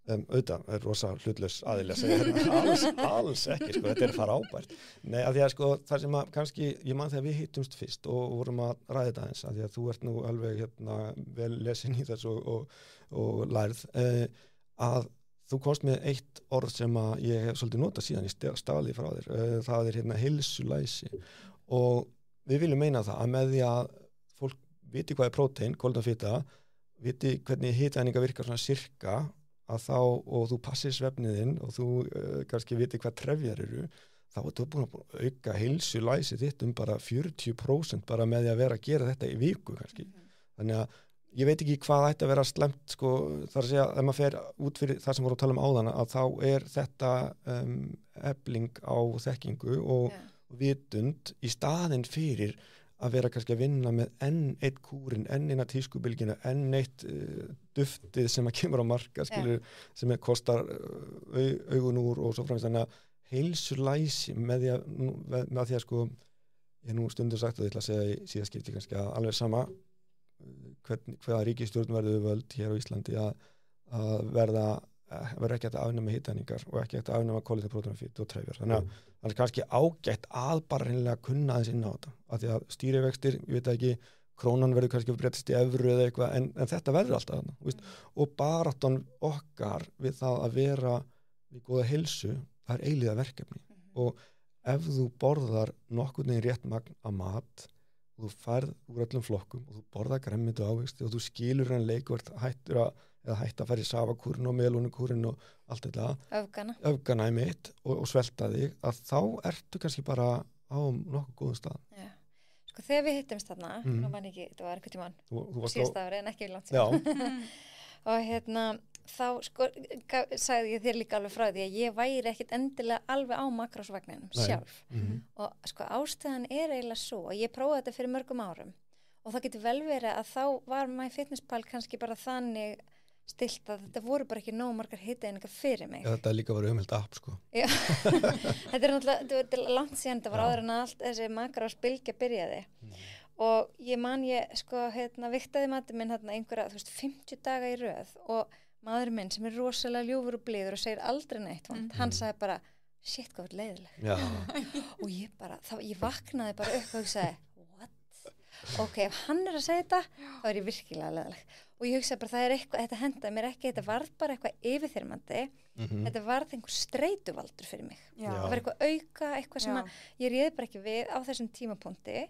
auðvitað er rosa hlutlaus aðilega að segja alls ekki sko, þetta er frábært nei, að því að sko, það sem að kannski ég man þegar við hittumst fyrst og vorum að ræða þetta eins, að því að þú ert nú alveg vel lesin í þessu og lærð að þú komst með eitt orð sem að ég hef svolítið notað síðan í staði frá þér það er heilsulæsi og við viljum meina það að með því að fólk viti hvað er prótein, kolvetni og fita viti hvernig hitæninga virkar svona sirka að þá og þú passir svefniðinn og þú kannski viti hvað trefjar eru þá er þú búin að auka heilsulæsi þitt bara 40% bara með því að vera að gera þetta í viku kannski þannig að ég veit ekki hvað ætti að vera slemt sko, þar að segja, ef maður fer út fyrir það sem voru að tala áðan, að þá þetta efling á þekkingu og vitund í staðinn fyrir að vera kannski að vinna með enn eitt kúrin, enn eina tískubylgina, enn eitt duftið sem að kemur á marka, skilur, sem kostar augun úr og svo framins, þannig að heilsulæsi með því að sko, ég nú stundur sagt að ég ætla að segja í síðaskipti kannski að alveg sama hvaða ríkisstjórn verður völd hér á Íslandi að verða ekki hægt að afnema hitaeiningar og ekki hægt að afnema kolvetniprótín, fitu og trefjar. Þannig að það er kannski ágætt að bara reynilega kunna aðeins inn á þetta. Af því að stýrivextir, ég veit ekki, krónan verður kannski breytist í evru eða eitthvað, en þetta verður alltaf þarna. Og baráttan okkar við það að vera í góða heilsu, það er eilíða verkefni. Og ef þú borðar nokkurn veginn rétt magn af mat, og þú færð úr öllum flokkum og þú borðar grænmeti og ávexti og þú skilur hann leikvart hætt að fara í safakúrin og melunukúrin og allt þetta öfgana í mitt og svelta þig, að þá ertu kannski bara á nokkuð góðum stað. Já. Sko þegar við hittumst þarna, nú man ekki, þetta var einhvern tímann síðasta ári en ekki langt síðan og þá sko sagði ég þér líka alveg frá því að ég væri ekkit endilega alveg á makrósvagninum sjálf og sko ástæðan eiginlega svo að ég prófaði þetta fyrir mörgum árum og það getur vel verið að þá var MyFitnessPal kannski bara þannig stilt að þetta voru bara ekki nóg margar hitaeiningar fyrir mig. Ja, þetta líka var umhelt app sko. Já, þetta er náttúrulega langt síðan, þetta var áður en allt þessi makrósbylgja byrjaði og ég sko vigtaði matinn minn einhverja 50 daga í röð og maðurinn minn sem er rosalega ljúfur og blíður og segir aldrei neitt hann sagði bara, shit hvað er leiðileg og ég vaknaði bara upp og hugsaði, ok, ef hann er að segja þetta þá er ég virkilega leiðileg og ég hugsaði bara, það er eitthvað, þetta hendaði mér ekki, þetta varð bara eitthvað yfirþyrmandi þetta varð einhver streituvaldur fyrir mig það var eitthvað auka, eitthvað sem ég réði bara ekki við á þessum tímapunkti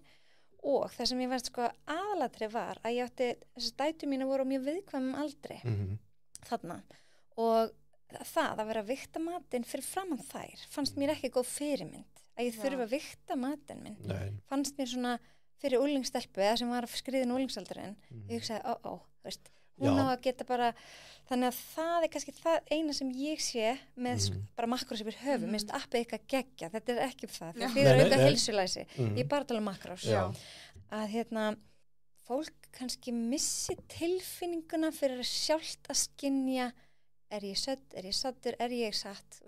og það sem ég veist sko aðalatri var að ég átti, þessi dætur mínu voru á mjög viðkvæmum aldri þarna og það að vera að vigta matinn fyrir framan þær fannst mér ekki góð fyrirmynd að ég þurfa að vigta matinn minn fannst mér svona fyrir úlingsstelpu eða sem var skriðin úlingsaldurinn ég hugsaði, þú veist hún á að geta bara, þannig að það er kannski það eina sem ég sé með bara makrós yfir höfu, minnst appið eitthvað geggja, þetta er ekki það, því það er auka heilsulæsi, ég bara tala um makrós að fólk kannski missi tilfinninguna fyrir að sjálft að skynja er ég södd, er ég saddur, er ég satt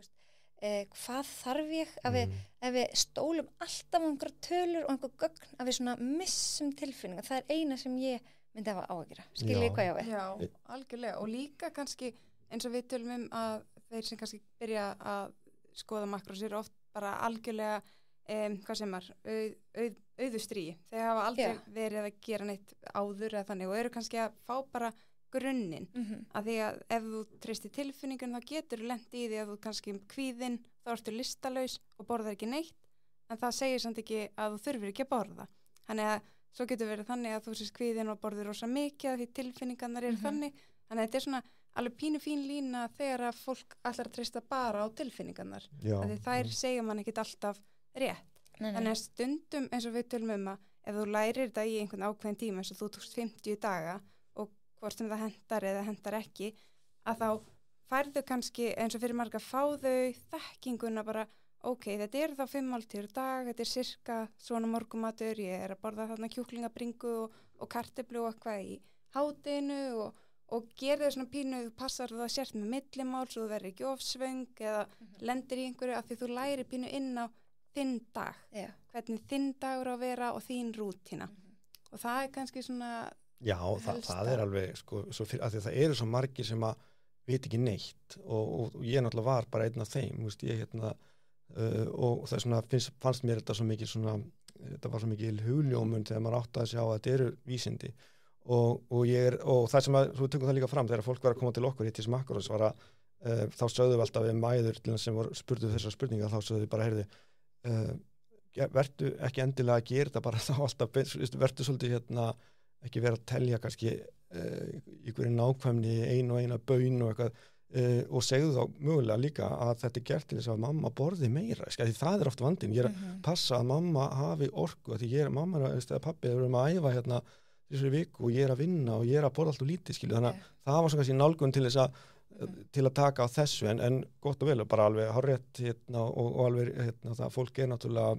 hvað þarf ég ef við stólum alltaf einhver tölur og einhver gögn að við svona missum tilfinninga, það er eina sem ég myndi hafa áhyggjur af, skiljið hvað ég á við Já, algjörlega, og líka kannski eins og við tölum að þeir sem kannski byrja að skoða makrós eru oft bara algjörlega hvað sem auðustríi, þeir hafa aldrei verið að gera neitt áður eða þannig og eru kannski að fá bara grunninn, að því að ef þú treystir tilfinningun þá getur þú lent í því að þú kannski kvíðinn, þá ertu listalaus og borðar ekki neitt, en það segir samt ekki að þú þurfir ekki að borða þannig að svo getur verið þannig að þú sést kvíðinn og borður rosa mikið því tilfinningarnar eru þannig, þannig að þetta er svona alveg pínu fín lína þegar að fólk allar að treysta bara á tilfinningarnar að því þær segja man ekkit alltaf rétt. Þannig að stundum eins og við tölum að ef þú lærir þetta í einhvern ákveðin tíma eins og þú tókst 50 daga og hvort sem það hendar eða hendar ekki að þá færðu kannski eins og fyrir marga fá þau þekkinguna bara ok, þetta er þá 5 máltíður dag, þetta er sirka svona morgumatur, ég er að borða þarna kjúklingabringu og kartöflu og eitthvað í hádeginu og gera þau svona pínu, þú passar það sért með millimál svo þú verður ekki ofsvöng eða lendir í einhverju af því þú lærir pínu inn á þinn dag, hvernig þinn dagur á að vera og þín rútína og það er kannski svona Já, það er alveg sko, að það eru svo margir sem að veit ekki neitt og ég náttúrulega var bara einn af þeim veist, ég, og það er svona, fannst mér þetta svo mikið svona, þetta var svo mikið hugljómun þegar maður átti að sjá að þetta eru vísindi og það sem að, svo tökum það líka fram þegar fólk var að koma til okkur hitt í Smakkarós var að þá sögðu við alltaf við mæður sem spurðu þessar spurningar þá sögðu við bara, heyrðu vertu ekki endilega að gera þetta bara þá alltaf, vertu svolítið ekki vera að telja kannski einhverju nákvæmni eina baun og eitthvað og segðu þá mögulega líka að þetta er gert til þess að mamma borði meira því það er oft vandinn, ég er að passa að mamma hafi orku því mamma eða pappi eru að æfa þessari viku og ég að vinna og ég að borða alltaf lítið, skilju, þannig að það var svona kannski nálgun til þess til að taka á þessu, en gott og vel, bara alveg hárrétt og alveg það fólk náttúrulega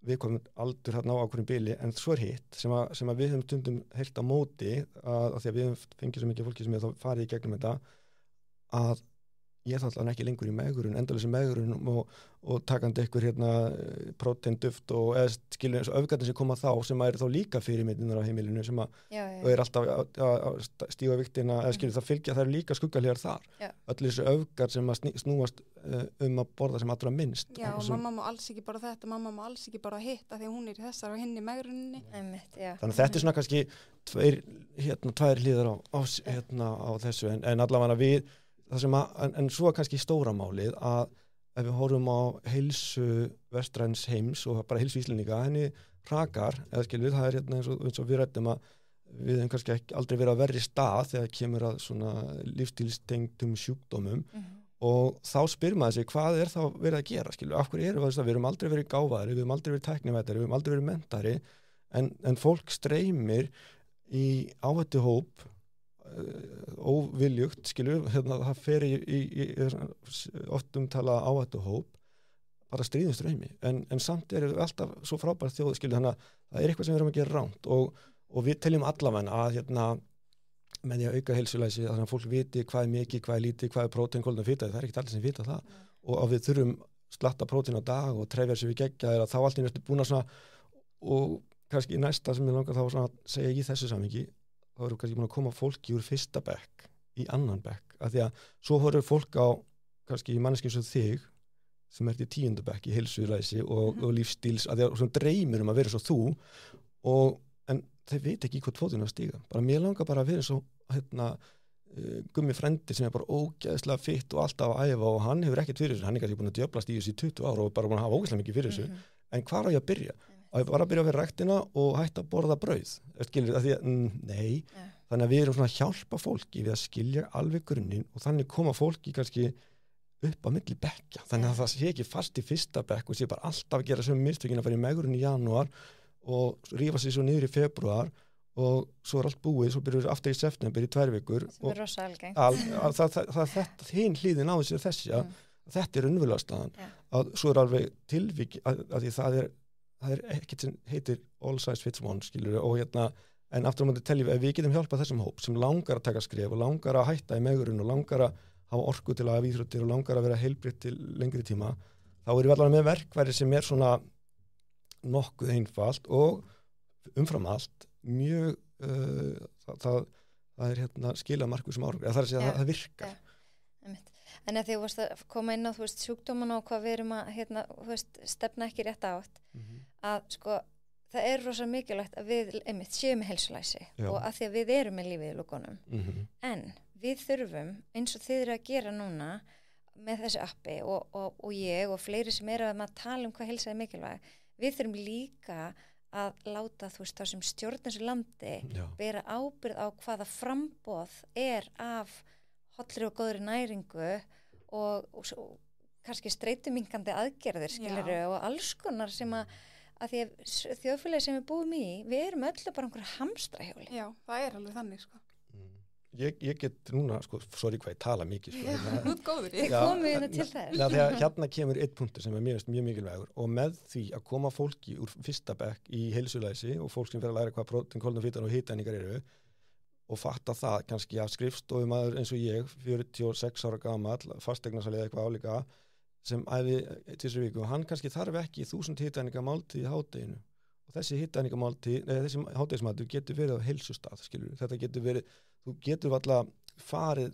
viðkominn aldur á ákveðnum bili, en svo hitt sem að við höfum stundum heyrt á móti að því að við höfum fengið svo mikið fólki sem hefur farið í gegnum þetta, að ég þá allavega ekki lengur í megrun, endalösi megrun og takandi einhver próteinduft og eða skilur öfgarnir sem koma þá, sem er þá líka fyrirmyndirnar á heimilinu sem að og er alltaf að stíga viktina, eða skilur það fylgja, það eru líka skuggalíðar þar. Öll þessi öfgar sem að snúast að borða sem allra minnst. Já, og mamma má alls ekki borða þetta, mamma má alls ekki borða hitt af því að hún er í þessar og hinn í megruninni. Þannig að þetta er svona kannski tvær hliðar á þessu, en allavega við en svo er kannski stóra málið að ef við horfum á heilsu vestræns heims og bara heilsu Íslendinga, henni hrakar, eða skilur, það er eins og við ræddum að við hefum kannski aldrei verið á verri stað þegar kemur að svona lífstílstengdum sjúkdómum og þá spyr maður sig hvað er þá verið að gera, skilur, af hverju erum við höfum aldrei verið gáfaðari, við höfum aldrei verið tæknivættari, við höfum aldrei verið mentari, en fólk streymir í áhættuhóp óviljugt, skilur, það fer í oft talað áhættuhóp, bara stríðinströymi, en samt er alltaf svo frábært þjóð, skilur, þannig að það er eitthvað sem við erum að gera rangt og við teljum allavega að með því að auka heilsulæsi, þannig að fólk viti hvað er mikið, hvað er lítið, hvað er prótein, kolvetni og fita, það er ekkert allir sem vita það og að við þurfum slatta prótein á dag og trefjar sem við geggja þá allt í næstu búin að svona og kannski næsta sem ég langar þá svona að segja í þessu samhengi þá erum kannski búin að koma fólki úr fyrsta bekk í annan bekk, af því að svo horfur fólk á kannski manneskjum sem þig sem ert í 10. bekk í heilsulæsi og lífstíls, af því að svona dreymir að vera svo þú en þeir veit ekki hvað fótinn að stíga, bara mér langar bara að vera svo gummi frendi sem er bara ógeðslega fitt og alltaf að æfa og hann hefur ekkert fyrir þessu, hann er kannski búin að djöflast í þessu í 20 ára og bara búin að hafa ógeðslega mikið fyrir þessu en hvar á ég að byrja? Að ég bara byrja að vera ræktina og hætta að borða brauð skilur, að því að, nei þannig að við erum svona að hjálpa fólki við að skilja alveg grunninn og þannig koma fólki kannski upp á milli bekkja, þannig að það sé ekki fast í fyrsta bekk og sé bara alltaf að gera sömu mistökin að fara í megrun í janúar og rífa sig svo niður í febrúar og svo er allt búið, svo byrjum við aftur í september í 2 vikur sem er rosa algengt þetta hinn hlýðin á þessi er þessi að þetta er raunverulega staðan að svo er alveg tilvík að því það er ekkert sem heitir all size fits one skilur og en aftur á móti teljum við að við getum hjálpað þessum hóp sem langar að taka skref og langar að hætta í megrun og langar að hafa orku til að hafa íþróttir og langar að vera heilbrigt til lengri tíma þá erum við allavega með verkværi sem er svona nokkuð einfalt og umfram allt mjög það er skila markvissum árangur það er að segja að það virkar En að því þú varst að koma inn á sjúkdómana og hvað við erum að stefna ekki rétt átt að sko það er rosa mikilvægt að við séum með heilsulæsi og að því að við erum með lífið í lúkunum en við þurfum eins og þið eru að gera núna með þessu appi og ég og fleiri sem eru að tala um hvað heilsa er mikilvæg við þurfum líka að láta þá sem stjórn þessu landi bera ábyrgð á hvaða framboð er af hollri og góðri næringu og kannski streituminkandi aðgerðir skiluru og alls konar sem að því að þjóðfélagi sem við búum í við erum öllu bara einhverja hamstrahjóli Já, það er alveg þannig sko Ég get núna, sorry hvað ég tala mikið þú ert góður Við komum hérna til þess Hérna kemur einn punktur sem er mjög mikilvægur og með því að koma fólki úr fyrsta bekk í heilsulæsi og fólk sem fer að læra hvað prótein, kolvetni, fitan og hitaeiningar eru og fatta það kannski af skrifstofumaður eins og ég 46 ára gamall, fasteignarsali eða eitthvað álíka sem æfi þessari viku og hann kannski þarf ekki 1000 hitaeininga máltíð í hádeginu og þessi hitaeiningamáltíð, þessi hádegismatur getur verið á heilsustað, skilur þetta getur verið þú getur alltaf farið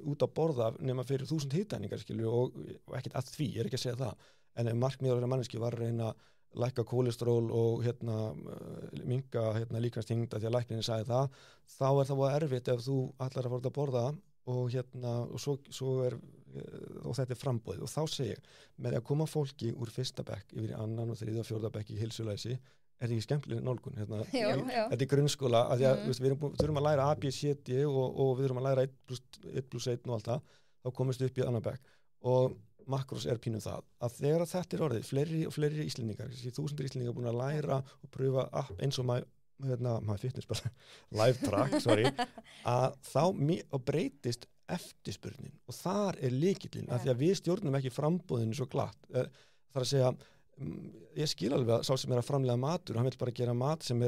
út að borða nema fyrir 1000 hitaeiningar skilur og ekkert að því, ég er ekki að segja það en ef markmiður manneski var að reyna að lækka kólesteról og minka líkamsþyngd að því að læknirinn sagði það þá er það erfitt ef þú ætlar að fara að borða og svo er og þetta er framboðið og þá segir með að koma fólki úr fyrsta bekk yfir í annan og 3. og 4. bekk í heilsulæsi er þetta ekki skemmtileg nálgun þetta er grunnskóla að því að við þurfum að læra A, B, C, D og við þurfum að læra 1+1 og allt það þá komist upp í annan bekk og Makros er pínum það að þegar þetta er orðið fleiri og fleiri Íslendingar 1000 Íslendingar búin að læra og pröfa app eins og maður fitness bara live track, sorry að þá breytist eftirspurnin og þar lykillinn af því að við stjórnum ekki framboðinu svo glatt þar að segja ég skil alveg að sá sem að framlega matur hann vil bara gera mat sem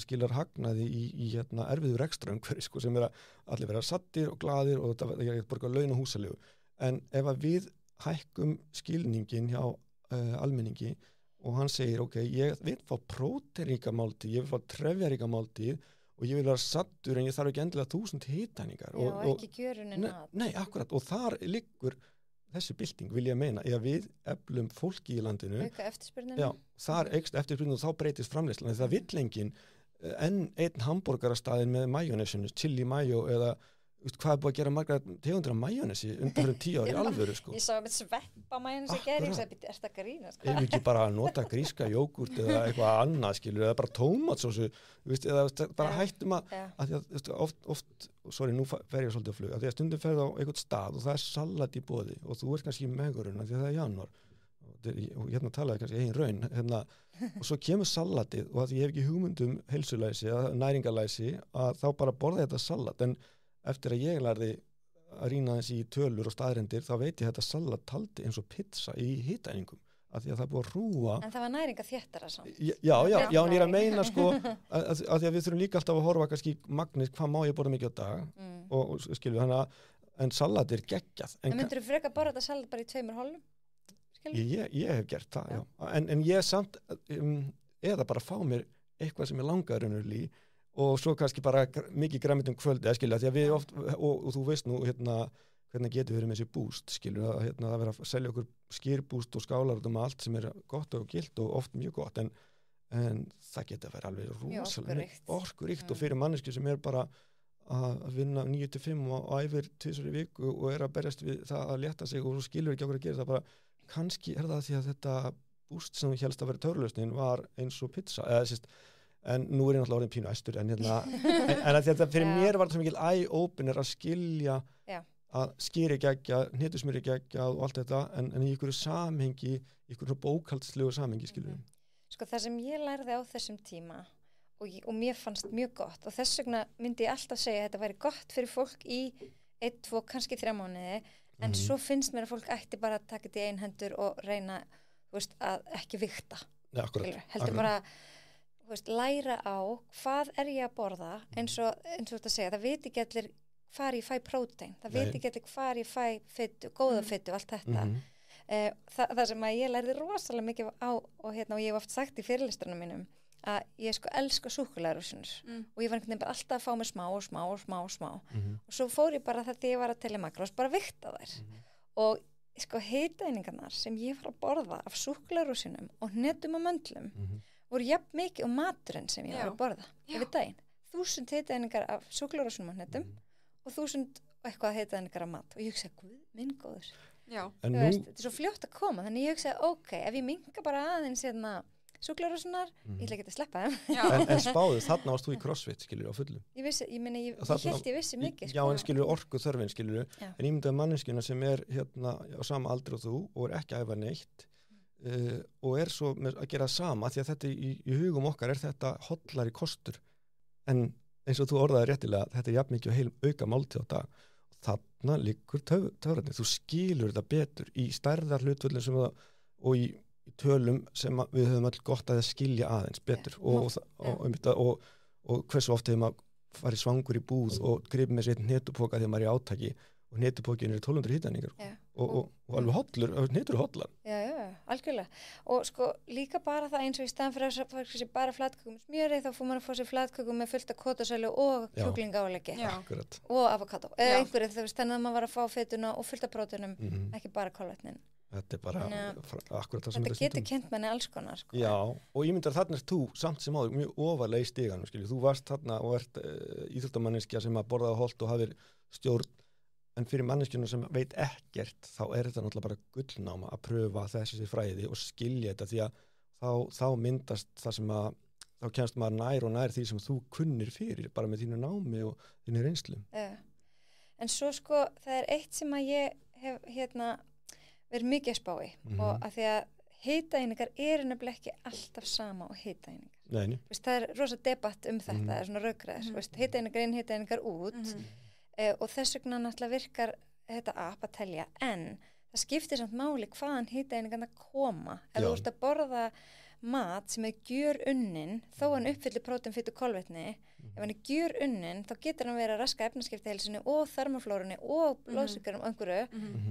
skilar hagnaði í erfiður rekstraumhverfi sko, sem allir vera sattir og glaðir og þetta er borga laun og húsalegu en ef að við hækkum skilningin hjá almenningi og hann segir ok, ég vil fá próteinríka máltíð, ég vil fá trefjaríka máltíð og ég vil vera sattur en ég þarf ekki endilega 1000 hitaningar og ekki kjörunin nei, akkurat, og þar liggur þessi bylting vil ég meina, ef við eflum fólki í landinu, auka eftirspurnina já, þar eykst eftirspurnina og þá breytist framleiðslan, það vill enginn enn einn hamborgarastaðin með majónesinu, chili mayo eða hvað búið að gera margar tegundir af majónesi undan 10 ári alvöru sko. Ég sá með sveppa majónesi gerði, ég sagði, er það grínast? Ef við ekki bara nota gríska jógurt eða eitthvað annað skilur, eða bara tómatsósu, eða bara hættum að því að oft sorry, nú fer ég svolítið á flug, að því að stundum ferð á einhvern stað og það salat í boði og þú ert kannski í megurinn, því að það janúar og hérna talaði kannski eigin raun og svo kemur salatið og að ég hef ekki hugmyndum heilsulæsi eða næringalæsi að þá bara borða þetta salat en eftir að ég lærði að rýna þessi í tölur og staðrendir þá veit ég að þetta salat taldi eins og pizza í hitæningum af því að það er búið að rúa en það var næringa þéttara samt já, en ég er að meina sko að því að við þurfum líka alltaf að horfa kannski magnið, hvað má ég borða mikið á dag og skilur við þannig að en salat er geggjað en myndur þú frekar borða þetta salat bara í 2 hólum? Ég hef gert það, já en ég samt eða bara fá mér eitthvað sem ég langar raunverulega í og svo kannski bara mikið græmitum kvöldi skilja, því að við oft, og þú veist nú hvernig getur við með þessi búst skilur, að það vera að selja okkur skýrbúst og skálar út allt sem gott og gilt og oft mjög gott en það getur að vera alveg rosalega orkuríkt og fyrir manneski sem bara að vinna 9-5 og æfir 2 í viku og að berjast við það að létta sig og skilur ekki okkur að gera það bara, kannski það því að þetta búst sem helst að vera törlausnin var eins og pizza, eða sérst en nú ég náttúrulega orðin pínu æstur en en að þetta fyrir mér var það svo mikil eye-opener að skilja að skýri geggja, hnetusmjöri geggja og allt þetta en í einhverju samhengi, í einhverju bókhaldslegu samhengi skilur Sko það sem ég lærði á þessum tíma og mér fannst mjög gott og þess vegna myndi ég alltaf segja að þetta væri gott fyrir fólk í 1, 2, kannski 3 mánuði en svo finnst mér að fólk ætti bara að taka þetta í einhendur og reyna að ekki vikta heldur bara læra á hvað ég að borða eins og þetta segja, það veit ekki allir hvar ég fæ prótein, það veit ekki allir hvar ég fæ fitu, góða fitu, allt þetta það sem að ég lærði rosalega mikið á og ég hef oft sagt í fyrirlesturunum mínum að ég elska súkkulaðirúsinur og ég var einhvern veginn bara alltaf að fá mér smá og svo fór ég bara þetta ég var að telja makrós, bara vikta þær og hitaeiningarnar sem ég var að borða af súkkulaðirúsinum og hnetum og möndlum voru jafn mikið og maturinn sem ég var að borða yfir daginn. 1000 hitaeiningar af súkkulaðirúsinum og hnetum og 1000 eitthvað hitaeiningar af mat og ég hugsaði, guð minn góður þetta er svo fljótt að koma þannig ég hugsaði, ok, ef ég minka bara aðeins súkkulaðirúsinar, ég ætla ekki að sleppa þeim en spáðu, þarna varst þú í CrossFit skilur á fullu ég vissi mikið já, en skilur orku þörfin skilur en ég myndi að manneskjuna sem á sama aldri og þú og ekki að æfa neitt og svo að gera sama því að þetta í hugum okkar þetta hollari kostur en eins og þú orðaði réttilega þetta jafn mikið heil auka máltíð á dag og þarna liggur töfrarnir þú skilur þetta betur í stærðar hlutvöldin og í tölum sem við höfum öll gott að skilja aðeins betur og hversu oft hefur maður farið svangur í búð og gripið með sér hnetupoka þegar maður er í átaki og hnetupókin 1200 hitaeiningar og alveg hollur, hnetur hollar Já, algjörlega og sko líka bara það eins og í staðan fyrir að fá sér bara flatköku með smjöri þá fór maður að fá sér flatköku með fullt af kótasælu og kjúklingaáleggi og avokado eða einhverju þannig að maður var að fá fituna og fullt af próteinum ekki bara kolvetnin Þetta er bara akkurat það sem þetta getur kynnt manni alls konar sko. Já, og ég myndar þarna þú samt sem áður mjög ofarlega í stiganum þú varst þarna og ert íþróttamanneskja sem að borðaði holt og hafðir stjórn en fyrir manneskjuna sem veit ekkert þá er þetta náttúrulega bara gullnáma að pröfa þessi fræði og skilja þetta því að þá myndast það sem að þá kemst maður nær og nær því sem þú kunnir fyrir bara með þínu námi og þínu reynslu En svo sko það er eitt sem að ég hef verið mikið að spá í og að því að hitaeiningar eru nefnilega ekki alltaf sama og hitaeiningar Nei. Það er rosa debatt þetta, það er svona rökræðis, hitaeiningar inn, hitaeiningar út og þess vegna náttúrulega virkar þetta app að telja, en það skiptir samt máli hvaðan hitaeiningarna koma. Ef þú ert að borða mat sem er gjörunnin, þó hann uppfyllir prótein, fitu, kolvetni, ef hann er gjörunnin, þá getur hann verið að raska efnaskiptaheilsunni og þarmaflórunni og blóðsykurum og einhverju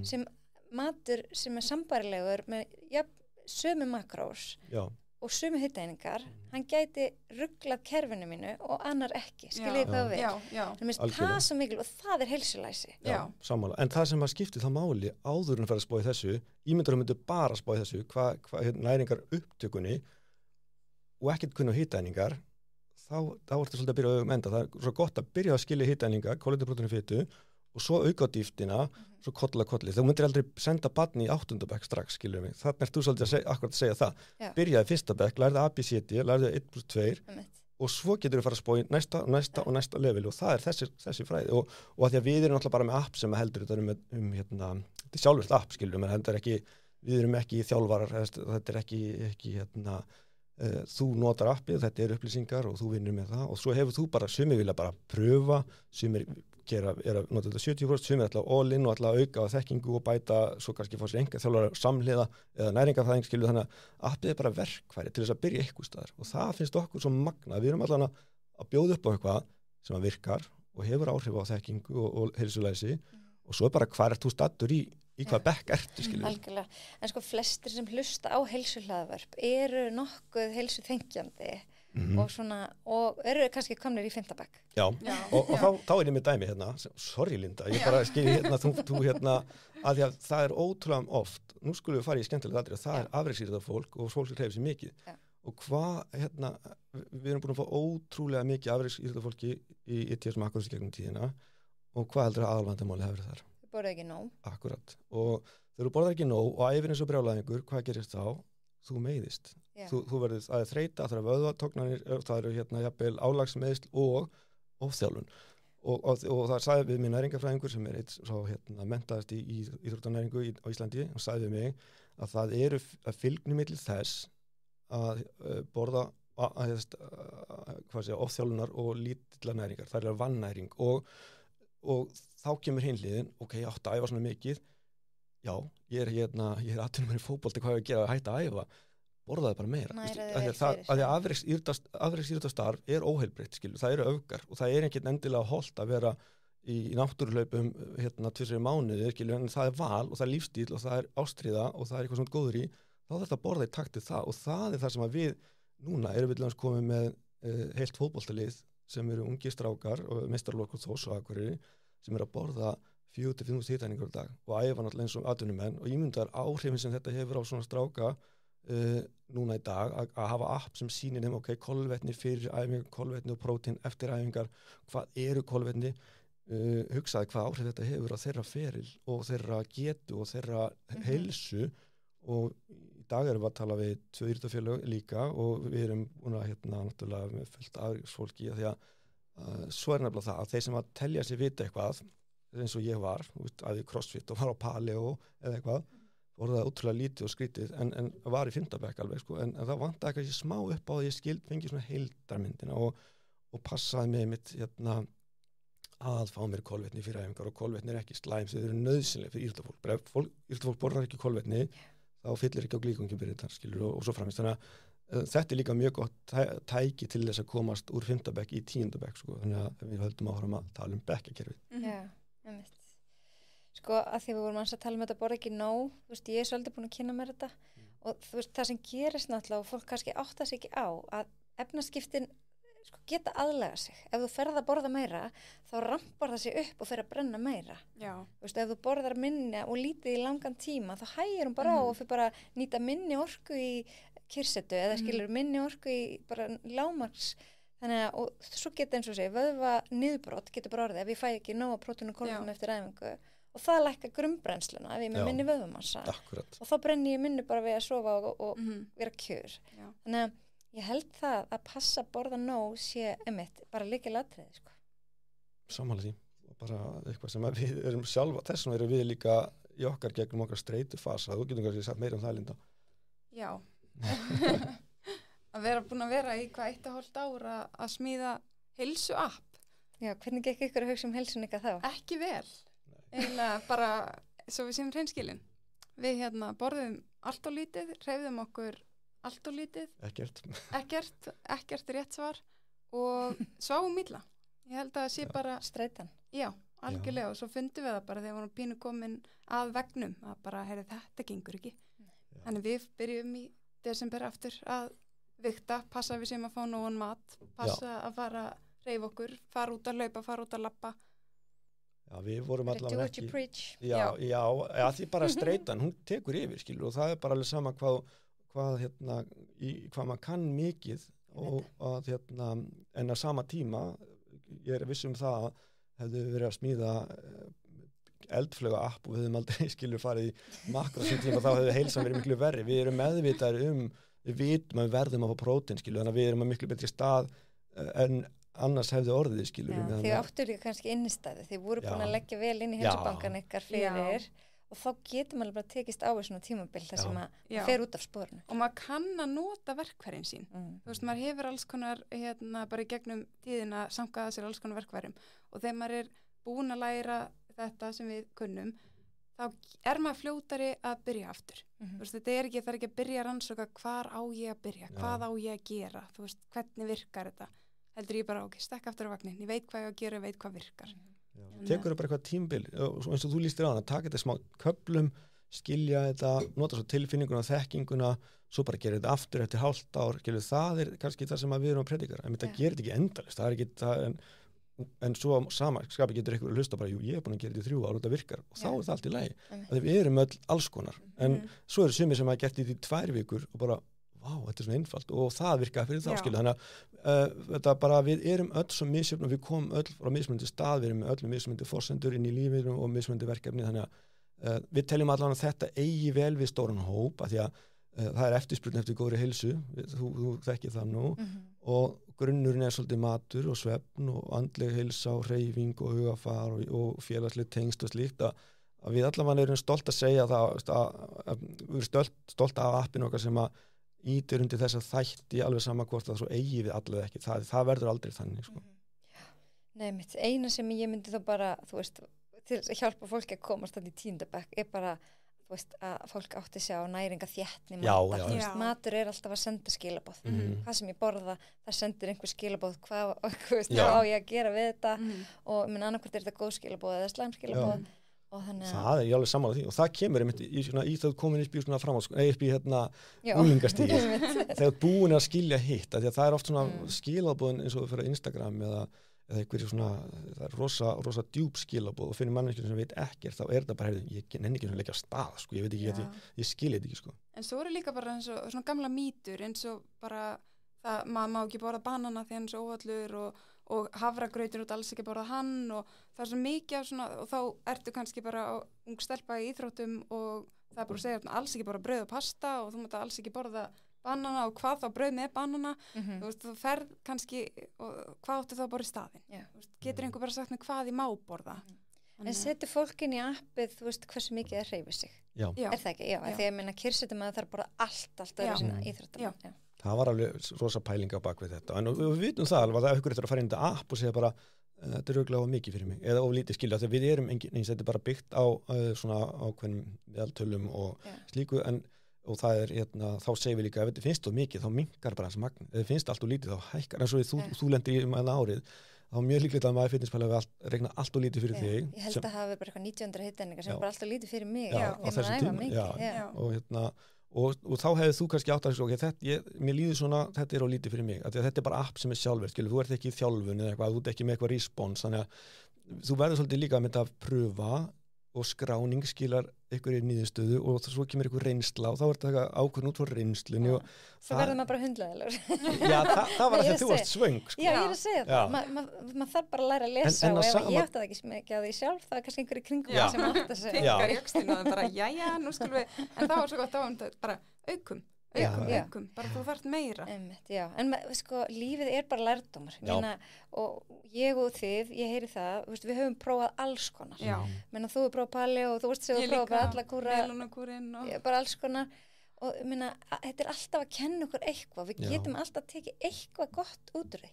sem matur sem er sambærilegur með sömu makrós og sömu hitaeiningar, hann gæti rugglað kerfinu mínu og annar ekki, skiljið hvað við. Það er svo mikil og það er heilsulæsi. Já, sammála. En það sem að skipti það máli áður en að fara að spá í þessu, ímyndur myndu bara að spá í þessu, hvað næringar upptökunni og ekkert kunna hitaeiningar, þá ertu svolítið að byrja að enda. Það er svo gott að byrja að skilja hitaeiningar, kolvetni, prótein, fitu og svo auka á dýftina, svo kolli. Þú myndir aldrei senda barni í 8. bekk strax, skilur mig. Þannig ert þú svolítið akkurat að segja það. Byrjaði 1. bekk, lærði ABCD, lærði 1+2 og svo getur við fara að spá í næsta level og það er þessi fræði og að því að við erum alltaf bara með app sem heldur þetta þetta er sjálfvirkt app, skilur mig, við erum ekki þjálfarar, þetta er ekki þú notar appið, þetta er upplýsingar og þú vinnur með það og svo hefur þú bara, sumir vilja bara pröfa, sumir er að nota þetta 70%, sumir ætla all in og ætla að auka á þekkingu og bæta svo kannski fá sér enga þjálfara samhliða eða næringafræðing, skilur, þannig að appið er bara verkfæri til þess að byrja eitthvað staðar og það finnst okkur svo magnað, við erum allan að bjóða upp á eitthvað sem að virkar og hefur áhrif á þekkingu og heilsulæsi og svo er bara hvað ert þú stattur í hvað bekk ertu, skilur. Algjörlega, en sko flestir sem hlusta á heilsuhlaðvörp eru nokkuð heilsuþengjandi og eru kannski komnir í 5. bekk. Já. Og þá er ég með dæmi sorry Linda, ég bara skilji þú að því að það er ótrúlega oft, nú skulum við fara í skemmtilega atriði, það er afreksíþrótta fólk og fólk sem hreyfir sig mikið og við erum búin að fá ótrúlega mikið afreksíþrótta fólki í ITS Makros gegnum tíðina og hvað heldur að aðalvandamáli hefur þar? Þú borðar ekki nóg. Akkurat, og þegar þú borðar ekki nóg og æfir eins og brjálæðingur, hvað gerist þá? Þú meiðist. Þú verður að þreyta, það er vöðvatóknanir, það eru jafnvel álagsmeiðsl og ofþjálfun. Og það sagði við minn næringafræðingur sem er eitt svo menntaðist í íþróttanæringu á Íslandi og sagði við mig að það eru að fylgni milli þess að borða ofþjálfunar og lítilla næringar. Það er vannæring og þá kemur hinliðin, ok, ég átti að æfa svona mikið, já, ég er atvinnumur í fótbolti, hvað ég að gera að hætta að æfa, borðaði bara meira. Að afreksíþróttastarf er óheilbreytt, skilur, það eru öfgar og það er ekkert endilega hollt að vera í náttúruhlaupum 2 mánuði, skilur, en það er val og það er lífstíl og það er ástríða og það er eitthvað svona góður í, þá þarf það að borða í takt við það og það er það sem að við núna erum við komið með heilt fótboltalið sem eru ungir strákar og meistaralokkur Þórs og Akureyri sem eru að borða 4-5 hitaeiningar á dag og æfa náttúrulega eins og atvinnumenn og ímyndar áhrifin sem þetta hefur á svona stráka núna í dag að hafa app sem sýnir þeim, ok, kolvetni fyrir æfingar, kolvetni og prótein eftir æfingar, hvað eru kolvetni, hugsaði hvað áhrif þetta hefur á þeirra feril og þeirra getu og þeirra heilsu og í dag erum við að tala við 2 íþróttafélög líka og við erum búin að náttúrulega með fullt afreksfólki því að svo er nefnilega það að þeir sem að telja sér vita eitthvað eins og ég var, að við crossfit og var á pali eða eitthvað voru það ótrúlega lítið og skrítið en var í 5. bekk alveg en það vantaði eitthvað smá upp á því ég fengi svona heildarmyndina og passaði með mitt að fá mér kolvetni fyrir æfingar og kolvetni er ekki slæm þau eru nöðsynlega fyrir íþróttafólk íþróttafólk borðar ekki kolvetni þá fyllir ekki á glýkungum fyrir þetta skilur og svo framist þannig að þetta er líka mjög gott tæki til þess að komast úr 5. bekk í 10. bekk sko. Þannig að við höldum áfram að tala bekkakerfið. Já, sko að því við vorum að tala þetta borða ekki nóg, þú veist, ég er svolítið búin að kynna mér þetta og þú veist, það sem gerist náttúrulega og fólk kannski áttar sig ekki á að efnaskiptin sko, geta aðlega sig. Ef þú ferð að borða meira, þá rampar það sig upp og fer að brenna meira. Já. Þú veist, ef þú borðar minni og lítið í langan tíma, þá hægir hún bara á og fer bara nýta minni orku í kyrsetu eða skilur minni orku í bara lágmarks. Þannig að, og svo geta eins og segja, vöðva niðurbrot getur bara orðið ef ég fæ ekki nóg prótín og kolvetni eftir æfingu og það lækkar grunnbrennsluna ef ég með minni vöðvamassa. Akkurat. Og þá brenni ég minni bara við að sofa og vera kjör. Já. Þannig að ég held það að passa að borða nóg sé bara lykilatriði sko. Sammála því og bara eitthvað sem við erum sjálfa þess vegna erum við líka í okkar gegnum okkar streitufasa þú getur kannski sagt meira um það Linda. Já. Að vera búin að vera í hvað 1,5 ár að smíða heilsu app. Já, hvernig gekk ykkur að hugsa heilsun ykkar þá? Ekki vel. Eiginlega bara, svo við séum hreinskilin. Við borðum allt og lítið, hreyfðum okkur allt og lítið. Ekkert rétt svar og sváum illa. Ég held að það sé bara... Streitan. Já, algjörlega og svo fundum við það bara þegar við vorum pínu komin að vegnum að bara, þetta gengur ekki. Þannig við byrjum í desember aftur að vikta, passa við sem að fá nógan mat, passa að fara að hreyfa okkur, fara út að laupa, fara út að lappa. Já, við vorum allavega ekki... Do what you preach. Já, því bara streitan, hún tekur yfir, skilur, og það er bara alveg sama hvað maður kann mikið og að, en á sama tíma, ég er viss það að hefðu verið að smíða eldflöga app og við höfum aldrei skilur farið í makro sem tíma, þá hefðu heilsan verið miklu verri. Við erum meðvitaðir við vitum að við verðum að fá prótein, skilur, þannig að við erum að miklu betri stað en annars hefði orðið, skilur. Já, þið áttur líka kannski innistæði, þið voru búin að leggja vel inn í heilsubankan ykkar fyrir og þá getur maður bara tekist á í svona tímabil þar sem maður fer út af sporinu. Og maður kann að nota verkfærin sín. Þú veist, maður hefur alls konar bara í gegnum tíðina sankaða sér alls konar verkfærum og þegar maður er búin að læra þetta sem við kunnum, þá er maður fljótari að byrja aftur. Þú veist, það er ekki að byrja að rannsaka hvar á ég að byrja, hvað á ég að gera, þú veist, hvernig virkar þetta. Heldur ég bara, stekka aftur á vagnin, ég veit hvað ég að gera, ég veit hvað virkar. Tekur bara eitthvað tímbil og eins og þú lýstir á hana, taka þetta smá köflum, skilja þetta, nota svo tilfinninguna, þekkinguna, svo bara gera þetta aftur eftir hálft ár, það kannski það sem við erum að predika, en þetta gerir þetta ekki endalaust, það ekki það, en svo sama skapi getur ykkur að hlusta bara, ég er búin að gera þetta í 3 ár og þetta virkar og þá er það allt í lagi, við erum öll alls konar, en svo eru sumir sem hafa gert þetta í 2 vikur og bara þetta er svona einfalt og það virkaði fyrir þá skilja, þannig að þetta bara við erum öll svo misjöfn og við komum öll frá mismunandi stað, við erum með öll mismunandi forsendur inn í lífinu og mismunandi verkefni, þannig að við teljum allan að þetta eigi vel við stóran hóp, af því að það er eftirspurn eftir góðri heilsu, þú þekkir það nú og grunnurinn er svolítið matur og svefn og andleg heilsa og hreyfing og hugafar og félagsleg tengst og slíkt að við allavega erum stolt að segja það að við erum stolt af appinu okkar sem að ítir undir þess að þætti alveg sama hvort það svo eigi við allavega ekki, það verður aldrei þannig sko. Nei, mitt eina sem ég myndi þá bara, þú veist, til að hjálpa fólki að komast þannig í 10. bekk er bara, þú veist, að fólk átti sig á næringaþéttni matur er alltaf að senda skilaboð hvað sem ég borða, það sendir einhver skilaboð hvað á ég að gera við þetta og minn annarkvæmt er þetta góð skilaboð eða slæm skilaboð það er ég alveg sammála því og það kemur í það komin upp í svona upp í unglingastígi þegar búin að skilja hitt, því að það er oft svona skilaboðin eins og fyrir Instagram eða einhverju svona, það er rosa djúp skilaboð og fyrir manneskjum sem veit ekkert þá er þetta bara, ég nenni ekki að leggja á stað sko, ég veit ekki, ég skilja þetta ekki sko. En svo eru líka bara eins og svona gamla mýtur eins og bara það, maður má ekki borða banana því hann er svo óvallur og havragrautur og alls ekki borða hann og það er svo mikið af svona og þá ertu kannski bara ung stelpa í íþróttum og það er bara að segja alls ekki borða brauð og pasta og þú mátt alls ekki borða banana og hvað þá brauð með banana þú veist, þú ferð kannski og hvað áttu þá að borða í staðinn getur einhver bara sagt með hvað ég má borða En setur fólkin í appið, þú veist hversu mikið það hreyfir sig er það ekki? Já, þegar ég meina kyrsetum að það er bara allt öðru sína íþróttum Það var alveg rosa pæling á bak við þetta en við vitum það alveg að ykkur eftir að fara inn í app og segja bara þetta er auðvitað mikið fyrir mig eða of lítið skilja þegar við erum enginn eins þetta er bara byggt á svona ákveðnum meðaltölum og slíku og það er þá segir við líka ef þetta finnst þú mikið þá minnkar bara þessi magn ef þetta finnst allt og lítið þá hækkar en svo þú lendir í árið þá er mjög líklegt að maður fitnesspæla við regna allt og lítið fyrir þig Ég held að hafa bara eitthvað 1900 hittendingar sem bara allt og lítið fyrir mig og þá hefði þú kannski átt að mér líður svona, þetta er á lítið fyrir mig þetta er bara app sem er sjálfverð, þú ert ekki í þjálfun eða eitthvað, þú ert ekki með eitthvað respons þannig að þú verður svolítið líka að mynda að pröfa og skráning skilar ykkur í niðurstöðu og svo kemur ykkur reynsla og þá er þetta ákveðin út frá reynslunni Svo verður maður bara hundleðilegur Já, það var að þú varst svöng sko. Já, ég er að segja það, maður þarf bara að læra að lesa og ef ég átti það ekki smekja því sjálf það er kannski einhverju kringum sem átti að segja Tekkar í öxlinu og bara, jæja, nú skulum við en það var svo gott á hann, bara aukum bara þú þarft meira já. En sko, lífið er bara lærdómar og ég og þið, ég heyri það við höfum prófað alls konar menna þú er prófað paleo og þú veist sem þú prófað alla kúra bara alls konar og ég meina, þetta alltaf að kenna okkur eitthvað, við getum alltaf tekið eitthvað gott út úr því.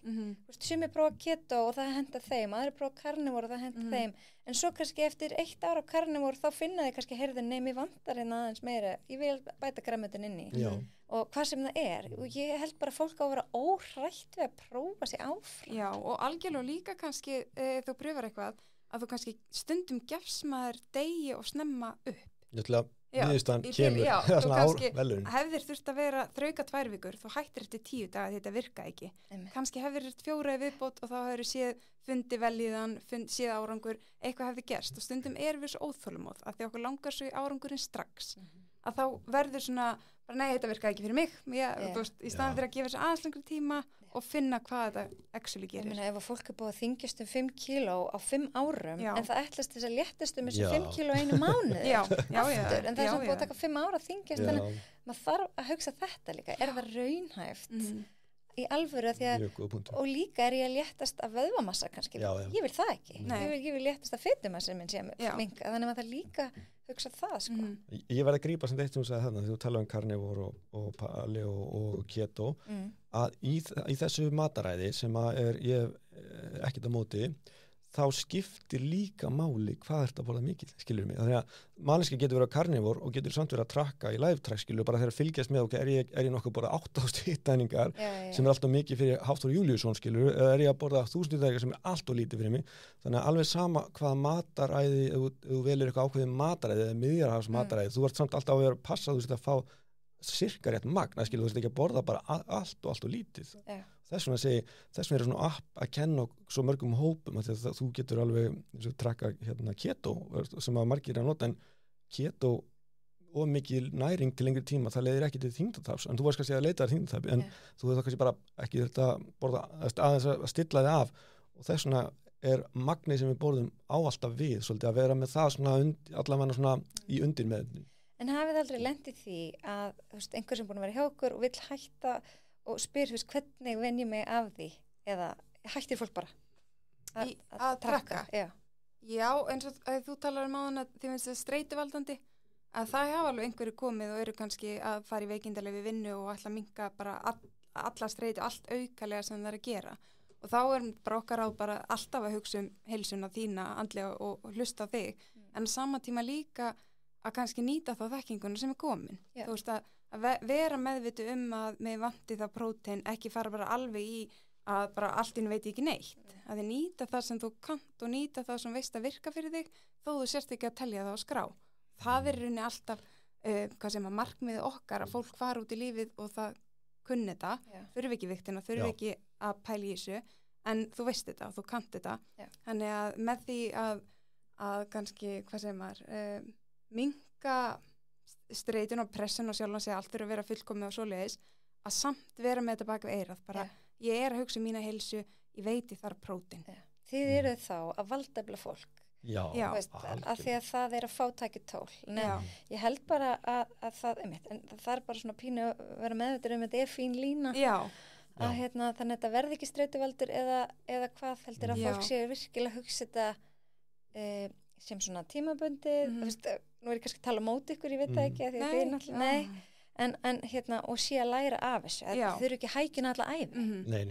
Sumir prófa keto og það henda þeim, aðrir prófa karnivór og það henda þeim, en svo kannski eftir 1 ár á karnivór þá finna þið kannski heyrðu nemi vandar aðeins meira, ég vil bæta grænmetin inn í og hvað sem það og ég held bara fólk á að vera óhrætt við að prófa sig áfram. Já, og algjörlega líka kannski þú pröfar eitthvað að þú kannski stundum gefst maður degi og snemma upp. Niðurstaðan kemur þú kannski hefðir þurft að vera þrauka 2 vikur, þú hættir eftir 10 daga þetta virka ekki, kannski hefðir 4 viðbót og þá hefur séð fundi velíðan, séð árangur eitthvað hefði gerst og stundum við svo óþolumóð að því okkur langar svo í árangurinn strax að þá verður svona bara nei, þetta virka ekki fyrir mig í staðan fyrir að gefa þessu aðeins lengri tíma og finna hvað þetta actually gerir. Ég meina, ef fólk búið að þyngjast 5 kíló á 5 árum en það ætlast þess að léttast þessu 5 kíló einu mánuði aftur, en það sem búið að taka 5 ára að þyngjast, þannig að maður þarf að hugsa þetta líka, það raunhæft í alvöru því að og líka ég að léttast af vöðvamassa kannski, ég vil það ekki ég vil léttast af fitumassa minn sem minka, þannig að maður þarf líka hugsa það Ég verð að grípa sem eitt sem þú sagði þarna þegar þú talaði karnivór og paleo og keto að í þessu mataræði sem ég ekkert á móti þá skiptir líka máli hvað ert að borða mikið, skilur mig. Þannig að manneskja getur verið á karnivór og getur samt verið að trakka í live-track, skilur, bara þegar fylgjast með er ég nokkuð að borða 8.000 hittæningar sem alltaf mikið fyrir Hafþór Júlíusson, skilur, eða ég að borða 1000 hittæningar sem alltaf lítið fyrir mig. Þannig að alveg sama hvaða mataræði, ef þú velur eitthvað ákveðið mataræði eða miðjarhafs mataræði, þú ert samt alltaf að vera að passa þú að fá sirka rétt magn, skilur, þú ert ekki að borða bara allt og lítið. Þess vegna svona app að kenna svo mörgum hópum að þú getur alveg trakka keto sem að margir að nota en keto og mikil næring til lengri tíma það leiðir ekki til þyngdartaps en þú varst kannski að leita þér þyngdartapi en þú veist kannski bara ekki þetta borða aðeins að stilla þig af og þess vegna magnið sem við borðum á alltaf við svolítið að vera með það svona allavega svona í undir meðin. En hafið aldrei lent í því að einhver sem búin að vera hjá okkur og vill hætta og spyr hvernig venjum mig af því eða hættir fólk bara að trakka? Já, eins og þú talar áðan að þið finnst það streituvaldandi að það hafa alveg einhverju komið og eru kannski að fara í veikindalegu vinnu og ætla að minnka bara alla streitu, allt aukalega sem það er að gera og þá bara okkar á bara alltaf að hugsa heilsuna þína andlega og hlusta á þig en sama tíma líka að kannski nýta þá þekkinguna sem komin þú veist að vera meðvitu að með vanti það prótein ekki fara bara alveg í að bara alltinn veit ekki neitt að þið nýta það sem þú kannt og nýta það sem veist að virka fyrir þig þó þú sérst ekki að telja það á skrá það rauninni alltaf hvað sem að markmiði okkar að fólk fara út í lífið og það kunni þetta þurfi ekki viktina, þurfi ekki að pæla í þessu en þú veist þetta og þú kannt þetta þannig að með því að kannski hvað sem minnka streitun og pressun og sjálf að segja allt fyrir að vera fullkomið og svoleiðis að samt vera með þetta bak við eirað bara ég að hugsa mína heilsu ég veit ég þarf prótein Þið eru þá að valdefla fólk veist, að því að það að fátækju tól ég held bara að það en það bara svona pínu að vera meðvitað þetta fín lína að þannig að þetta verði ekki streituvaldur eða hvað heldur að fólk séu virkilega að hugsa þetta sem svona tímabundið nú ég kannski að tala móti ykkur, ég veit það ekki að því að þið náttúrulega en og sé að læra af þessu þau eru ekki hækina alla æfi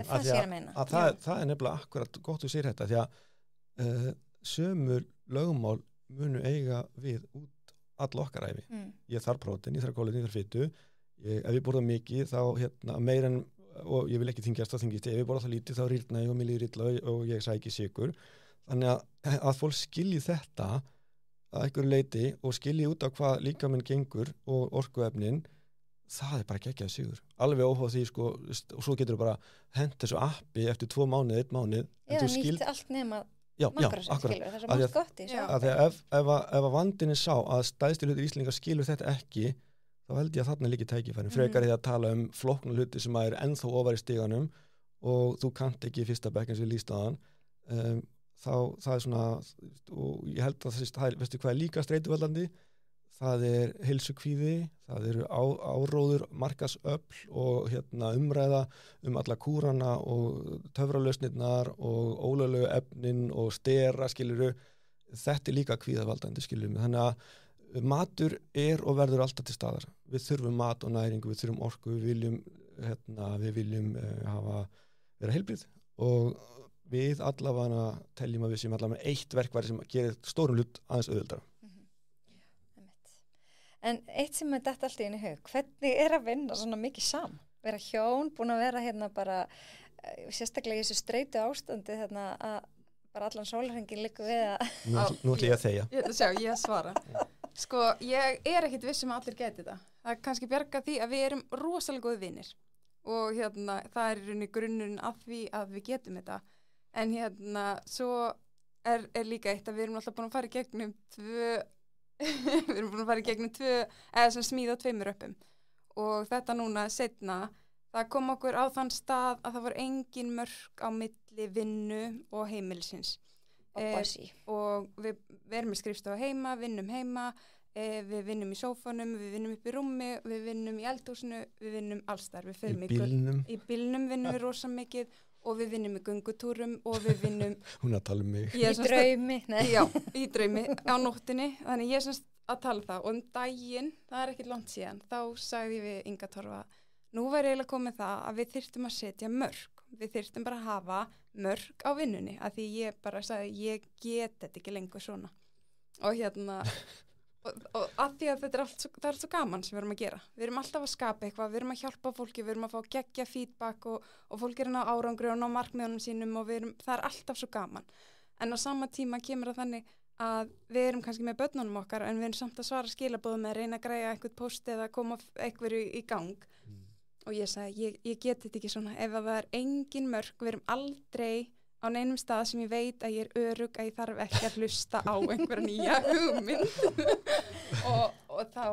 það sé að meina það nefnilega akkurat gott þú sér þetta því að sömur lögumál munu eiga við út all okkar æfi ég þarf prótein, ég þarf kólefni, ég þarf fitu ef ég borða mikið þá meira en og ég vil ekki þyngjast þá þyngjast ef ég borða það lítið þá rýrna ég og mér líður illa og ég sæki sykur þannig að fólk skilji þetta að einhverju leiti og skilji út á hvað líkaminn gengur og orkuefnin það bara geggjað sigur alveg óháð því og svo getur þú bara hent þessu appi eftir 2 mánuði, 1 mánuð eða nýtt allt nema makrosinn skilur það er svo margt gott í þessu ef að vandinn sá að stæðstu hlutir Íslendinga skilur þetta ekki þá held ég að þarna líki tækifærin frekar því að tala flóknu hluti sem ennþá ofar í stiganum og þú kannt ekki í fyrsta bekk eins og líst aðan þá það svona og ég held að það veistu hvað líka streituvaldandi það heilsukvíði það eru áróður markasöfl og umræða alla kúrana og töfralausnirnar og ólöglegu efnin og stera skiluru þetta líka kvíðavaldandi skiluru þannig að matur og verður alltaf til staðar. Við þurfum mat og næringu, við þurfum orku, við viljum vera heilbrigð og við allavega teljum að við séum allavega eitt verkværi sem gerir stórum hlut aðeins auðveldara. En eitt sem er detta allt í einu hug, hvernig að vinna svona mikið saman? Vera hjón, búin að vera hérna bara, sérstaklega í þessu streitu ástandi hérna að bara allan sólarhringinn liggur við að... Nú ætlum ég að þegja. Ég ætla að sjá, ég svara. Sko, ég ekkert viss að allir geti þetta. Það kannski bjarga því að við erum rosalega góði vinir og hérna, það í rauninni grunnurinn af því að við getum þetta. En hérna, svo líka eitt að við erum alltaf búin að fara í gegnum eða sem smíða 2 röppum. Og þetta núna setna, það kom okkur á þann stað að það var engin mörk á milli vinnu og heimilisins. Og við erum í skrifstofu heima, vinnum heima, við vinnum í sófanum, við vinnum upp í rúmi, við vinnum í eldhúsinu, við vinnum allstar. Í bílnum vinnum við rosa mikið og við vinnum í göngutúrum og við vinnum... Hún að tala um mig. Í draumi. Já, í draumi á nóttinni, þannig ég semst að tala það og daginn, það ekkert langt síðan, þá sagði við Inga Torfa, nú væri eiginlega komið það að við þyrftum að setja mörk, við þyrftum bara að hafa mörk á vinnunni, að því ég bara sagði, ég get þetta ekki lengur svona og hérna og að því að þetta það er allt svo gaman sem við erum að gera, við erum alltaf að skapa eitthvað, við erum að hjálpa fólki, við erum að fá geggja feedback og fólk er á árangri og ná markmiðunum sínum og það er alltaf svo gaman, en á sama tíma kemur það þannig að við erum kannski með börnunum okkar en við erum samt að svara skilabóðum með að reyna að græja eitthvað post eða koma eitthvað í gang og ég sagði, ég get þetta ekki svona ef það er engin mörk, við erum aldrei á neinum stað sem ég veit að ég er örugg að ég þarf ekki að hlusta á einhverja nýja hugmynd og þá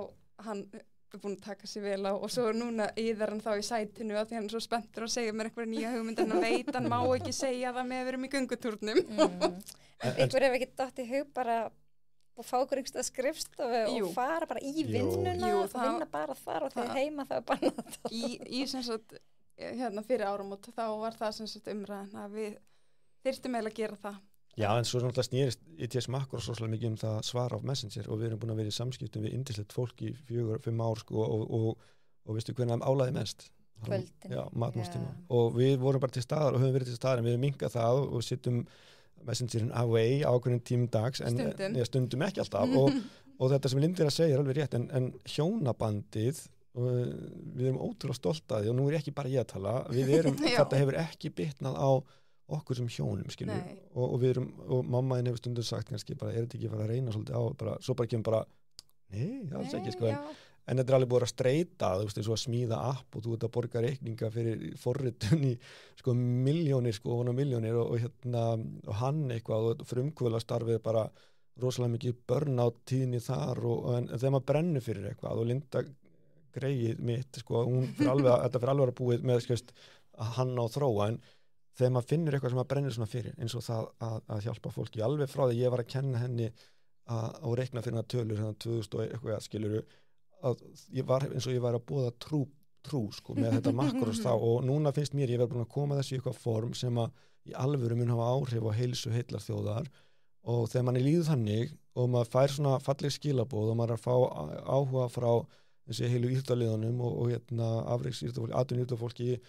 hann er búin að taka sér vel á og svo núna yðar hann þá í sætinu að því hann er svo spenntur að segja mér einhverja nýja hugmynd en hann veit hann má ekki segja það með að við erum í göngutúrnum Ykkur hef ekki dott í hug bara og fá ykkur einhverstað skrifstofu og fara bara í vinnuna og vinna bara þar og þegar heima það er bara í sem sagt hérna fyrir áramót þá var það sem sagt umræðan að við þyrftum eiginlega að gera það. Já, en svo náttúrulega snýrist ITS Makros svolítið mikið það svara á Messenger og við erum búin að vera í samskiptum við yndislegt fólk í 4-5 ár sko og veistu hvernig álaði mest? Kvöldin. Já, matmálstíma. Og við vorum bara til staðar og höfum verið til staðar en við höfum minkað það og sittum Messengerin away á ákveðnum tímum dags en stundum ekki alltaf og þetta sem Linda er að segja er alveg rétt en hjónabandið við erum ótrúlega stolt að því og nú er ekki bara ég að tala þetta hefur ekki bitnað á okkur sem hjónum skilur og við erum og mammaðin hefur stundum sagt kannski bara þetta ekki að fara að reyna svolítið á svo bara kemur bara nei, alls ekki sko en þetta er alveg búið að streyta þú veist eins og að smíða app og þú ert að borga reikninga fyrir forritun í sko milljónir og hann eitthvað og frumkvöla starfið bara rosalega mikið burnout tíðni þar en þegar maður brennur fyrir eitthvað og Linda greið mitt sko þetta fyrir alveg að búið með skjöst að hann á þróa en þegar maður finnur eitthvað sem maður brennir svona fyrir eins og það að hjálpa fólki alveg frá því ég var að kenna henni á reikna fyrir hana tölur þannig 2000 og eitthvað skiluru að ég var eins og ég var að boða trú sko með þetta makros þá og núna finnst mér ég verið búin að koma þessu í eitthvað form sem að í alvöru mun hafa áhrif á heilsu heillar þjóðar og þegar mann er líður þannig og maður fær svona falleg skilabóð og maður er að fá áhuga frá þessi heilu íþróttaliðunum og afreiks atvinnuíþróttafólki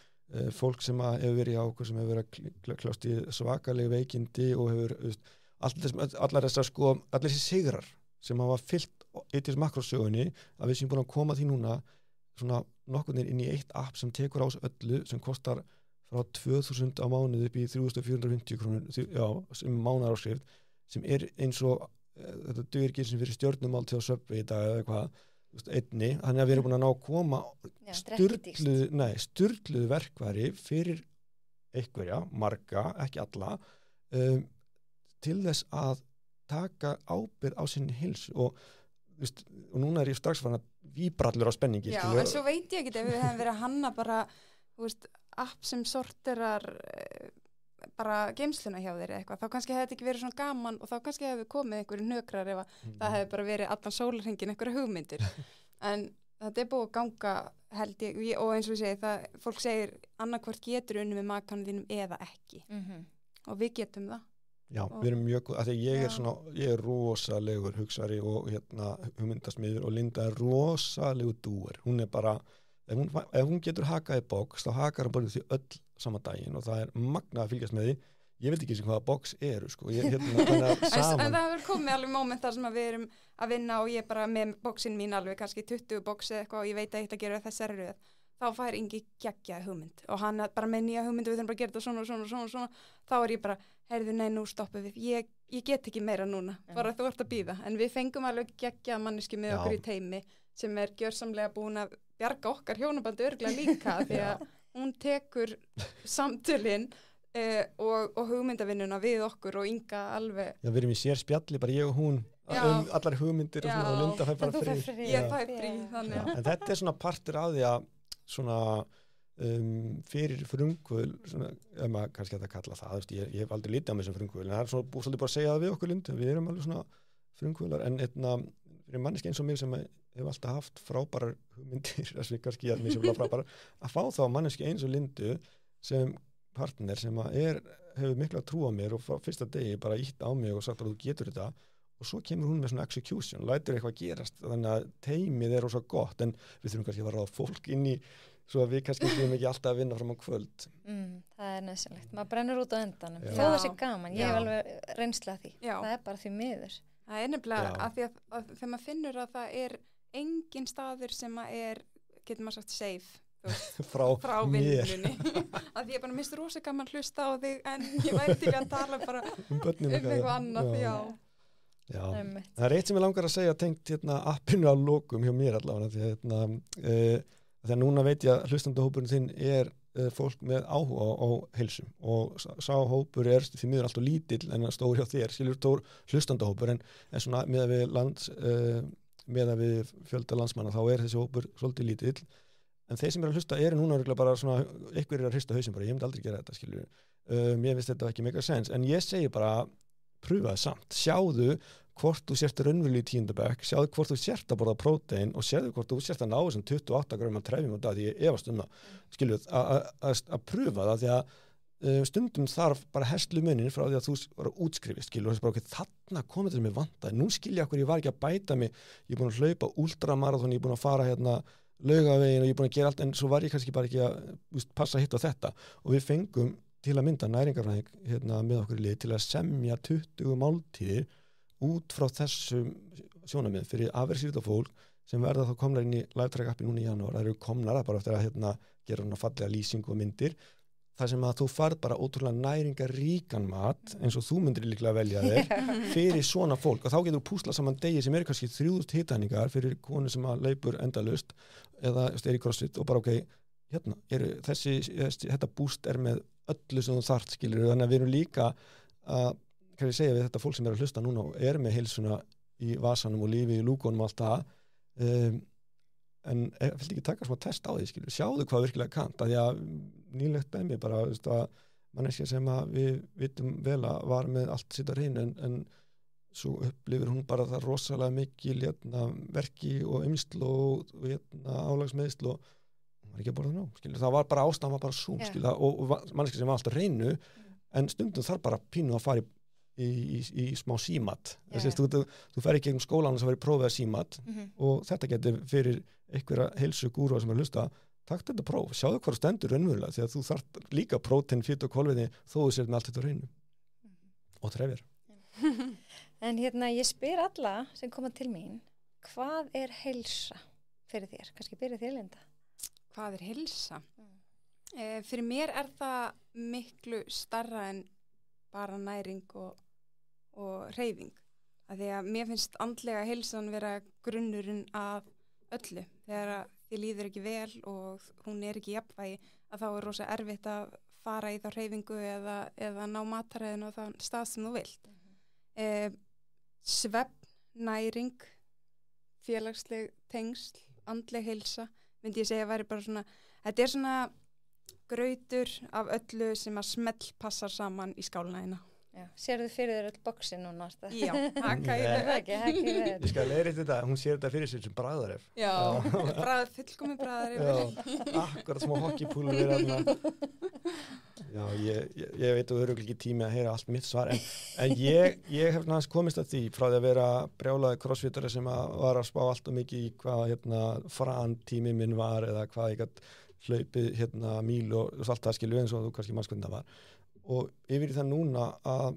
fólk sem hefur verið í ákveð sem hefur verið að kljást í svakaleg veikindi og hefur allar þessi sigrar sem hafa fyllt ITS Makros-sögunni að við séum búin að koma því núna svona nokkurn inn í eitt app sem tekur ás öllu sem kostar frá 2000 á mánuði upp í 3450 krónur sem mánaðaráskrift sem er eins og þetta dugir ekki sem fyrir stjörnumál til að söpvi í dag eða eitthvað einni, þannig að við erum búin að ná að koma sturluðu verkværi fyrir einhverja, marga, ekki alla til þess að taka ábyrgð á sinni heilsu og núna er ég strax farin að víbrallur á spenningi Já, en svo veit ég ekki ef við hefum verið að hanna bara app sem sorterar bara geymsluna hjá þér eitthvað, þá kannski hefði þetta ekki verið svona gaman og þá kannski hefði komið einhverju hnökrar ef það hefði bara verið allan sólarhringin einhverju hugmyndir en þetta er búið að ganga held ég og eins og ég segi það, fólk segir annarkvort getur unni með makanum þínum eða ekki og við getum það Já, við erum mjög góð, af því ég er rosalegur hugsari og hugmyndasmiður og Linda er rosalegur dúer. Hún er bara, ef hún getur hakað í box, þá hakar hún bara því öll sama daginn og það er magnað að fylgjast með því. Ég veit ekki sem hvaða box eru, sko. En það hefur komið alveg moment þar sem við erum að vinna og ég bara með boxin mín alveg kannski 20 boxi eitthvað og ég veit að ég ætti að gera þessari röð. Þá fær Ingi geggjaði hugmynd og hann bara með nýja hugmynd og við þurfum bara að gera þetta svona. Þá er ég bara, heyrðu, nei, nú stoppum við. Ég get ekki meira núna, bara þú ert að bíða. En við fengum alveg geggjaða manneski með okkur í teymi sem er gjörsamlega búin að bjarga okkar hjónabandi örugglega líka því að hún tekur samtölin og hugmyndavinnuna við okkur og Inga alveg. Já, við erum í sér spjalli, bara ég og hún allar hugmyndir og Linda fær bara frí. Ég fær frí, þannig. En þetta er svona partur á því að svona fyrir frumkvöðl, ef maður kannski að kalla það, ég hef aldrei litið á mig sem frumkvöðl, en það er svona svolítið bara að segja það við okkur Lindu, við erum alveg svona frumkvöðlar, en fyrir manneski eins og mig sem hef alltaf haft frábærar hugmyndir, þess við kannski að mér sem frábærar, að fá þá manneski eins og Lindu sem partner sem hefur mikla trú á mér og frá fyrsta degi bara ítt á mig og sagt að þú getur þetta og svo kemur hún með svona execution, lætur eitthvað gerast, þannig að teymið er rosa gott, en við þurfum kannski að ráða fólk inn í, svo að við kannski þurfum ekki alltaf að vinna fram á kvöld. Það er næsilegt, maður brennur út á endanum, þó það sé gaman, ég hef alveg reynslað því, það er bara því miður. Það er nefnilega að því að þegar maður finnur að það er engin staður sem að getur maður sagt safe, frá vinnunni að því ég bara minnst rosa gaman hlusta á þig en ég væri til að tala bara eitthvað annað, Já, það er eitt sem ég langar að segja tengt appinu að lokum hjá mér allavega því að núna veit ég að hlustandahópurinn þinn er fólk með áhuga á heilsum og sá hópur er því miður alltaf lítill en stór hjá þér, skilur stór hlustandahópur en svona með að við fjölda landsmanna þá er þessi hópur svolítið lítill en þeir sem er að hlusta eru núna bara svona, einhver er að hrista hausinn bara, ég myndi aldrei gera þetta, skilur mér finnst þetta ekki mega sens, en ég segi bara pröfa það samt, sjáðu hvort þú sért raunverulega í 10. bekk, sjáðu hvort þú sért að borða prótein og sjáðu hvort þú sért að ná þessum 28 grömmum trefjum á dag, því ég efast það, skiljuð, að pröfa það því að stundum þarf bara hestlu munin frá því að þú var að útskrifist, skiljuð, og þess bara okkur, þarna komið þetta með vandaði, nú skilja okkur, ég var ekki að bæta mig, ég er búin að hlaupa ultramarathon, ég er búin að fara Laugaveginn og ég er búin að gera allt, en svo var ég kannski bara ekki að passa hitt á þetta og við fengum til að mynda næringarfræðing með okkur í lið til að semja 20 máltíðir út frá þessum sjónarmið fyrir afreksíþrótta fólk sem verða þá komnar inn í live-track appi núna í janúar. Það eru komnar bara eftir að gera hana fallega lýsingu og myndir þar sem að þú farð bara ótrúlega næringaríkan mat eins og þú myndir líklega velja þér fyrir svona fólk og þá getur þú púslað saman degi sem eru kannski 3000 hitaningar fyrir konu sem að leipur endalaust eða er í crossfit og bara þetta búst er með öllu sem þú þarft, skilur, þannig að við erum líka að, kann ég segja við þetta fólk sem er að hlusta núna og er með heilsuna í vasanum og lífi í lúkunum og allt það en viltu ekki taka svona test á því, skilur, sjáðu hvað virkilega kant, að því að nýlegt með mér bara, að manneskja sem að við vitum vel að var með allt sitt að reyna en svo upplifir hún bara það rosalega mikil verki og eymsl og álagsmeðsl og ekki að borða nóg, skilur, það var bara ástæðan var bara sú, skilur, og manneskja sem var alltaf reynu, en stundum þarf bara pínu að fara í smá símat, þú fer ekki um skólan sem verið prófið að símat og þetta getur fyrir einhverja heilsu gúru sem er að hlusta, takk þetta próf, sjáðu hvað stendur raunverulega, því að þú þarf líka prótein, fít og kolvetni þó þú sér með allt þetta reynu og trefjar. En ég spyr alla sem koma til mín, hvað er heilsa fyrir þér? Kannski byrja þér, Linda. Hvað er heilsa? Fyrir mér er það miklu starra en bara næring og hreyfing. Því að mér finnst andlega heilsan vera grunnurinn að öllu. Þegar þið líður ekki vel og hún er ekki í jafnvægi, að þá er rosa erfitt að fara í þá hreyfingu eða ná mataræðinu á þann stað sem þú vilt. Svefn, næring, félagsleg tengsl, andleg heilsa, myndi ég segja að væri bara svona, þetta er svona grautur af öllu sem að smell passar saman í skálnaðina. Sérðu fyrir þér öll boxi núna? Já, ég skal leira þetta, hún sér þetta fyrir sér sem bragðaref. Já, fullkomin bragðaref. Akkurat smá hockeypúlur Já, ég veit að örugglega ekki tími að heyra allt mitt svar, en ég hef næst komist að því frá því að vera brjálaði crossfitari sem var að spá allt og mikið í hvað fran tími minn var eða hvað ég gætt hlaupið míl og allt það skilju eins og þú kannski manns hvernig það var. Og yfir í það núna að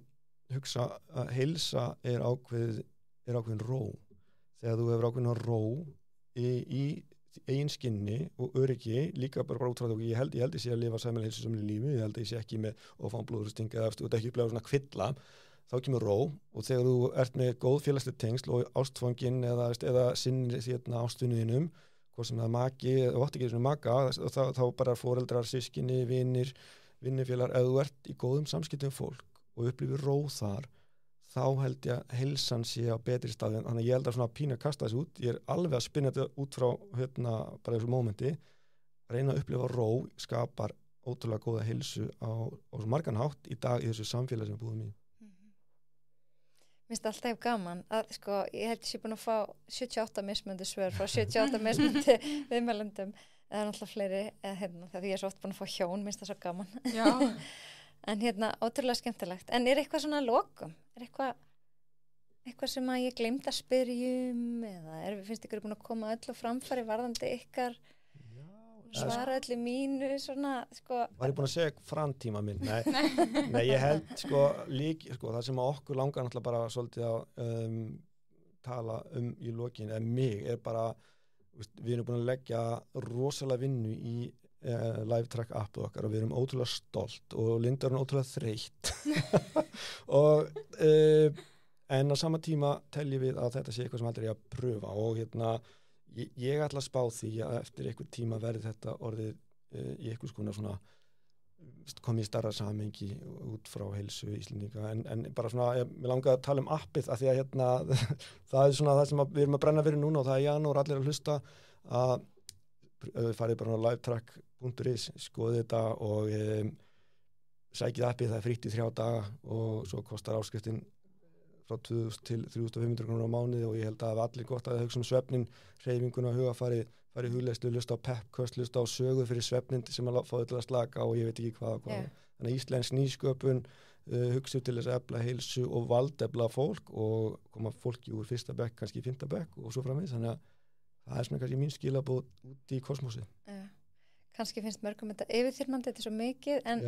hugsa að heilsa er ákveðin ró. Þegar þú hefur ákveðin ró í eigin skinni og öryggi, líka bara út frá því, ég held ég sé að lifa sæmilega heilsusamlegu lífi, ég held ég sé ekki með ofan blóðrösting eða þú ert ekki upplega svona kvilla, þá kemur ró og þegar þú ert með góð félagsleg tengsl og ástfangin eða sinnir ástunniðinum, hvort sem það er maki eða átt ekki svona maka, þá bara foreldrar, systkini, vinnifélagar, ef þú ert í góðum samskiptum fólk og upplifir ró þar, þá held ég að heilsan sé á betri staði, þannig að ég held að svona pína kasta þessu út, ég er alveg að spinna þetta út frá bara þessu mómenti, reyna að upplifa ró skapar ótrúlega góða heilsu á svo margan hátt í dag í þessu samfélagi sem við búum í. Mér finnst alltaf gaman að ég held ég sé búin að fá 78 mismunandi svör frá 78 mismunandi viðmælendum, eða náttúrulega fleiri þegar ég er svo oft búin að fá hjón, mér finnst það svo gaman. Já. En ótrúlega skemmtilegt. En er eitthvað svona lokum? Er eitthvað sem að ég gleymd að spyrjum eða finnst ykkur búin að koma öll og framfæri varðandi ykkar svara öllu mínu svona, Var ég búin að segja framtíma minn? Nei, ég held það sem að okkur langar náttúrulega bara svolítið að tala í lokin, eða mig er bara, við erum búin að leggja rosalega vinnu í live track appið okkar og við erum ótrúlega stolt og Linda er ótrúlega þreytt og en á sama tíma teljum við að þetta sé eitthvað sem aldrei er að pröfa og ég ætla að spá því að eftir einhver tíma verði þetta orðið í einhvers konar svona komið í starra samhengi út frá heilsu Íslendinga en bara svona, mér langaði að tala um appið af því að það er svona það sem við erum að brenna fyrir núna og það er janúar allir að hlusta að farið bara á livetrack.is, skoðið þetta og sækið appið, það er frítt í 3 daga og svo kostar áskriftin frá 2.000 til 3.500 krónur á mánuði og ég held að allir gott að hugsa svefnin, hreyfinguna, hugafarið, farið hugleiðslu, hlusta á peppköst, hlusta á sögu fyrir svefnin sem að fá þau til að slaka og ég veit ekki hvað. Þannig að íslensk nýsköpun hugsa til þess að efla heilsu og valdefla fólk og koma fólki úr 1. bekk, kannski 5. bekk og svo framvegis, þannig að það er svona kannski mín skilabóð út í kosmosi. Kannski finnst mörgum þetta yfirþyrmandi, þetta er svo mikið, en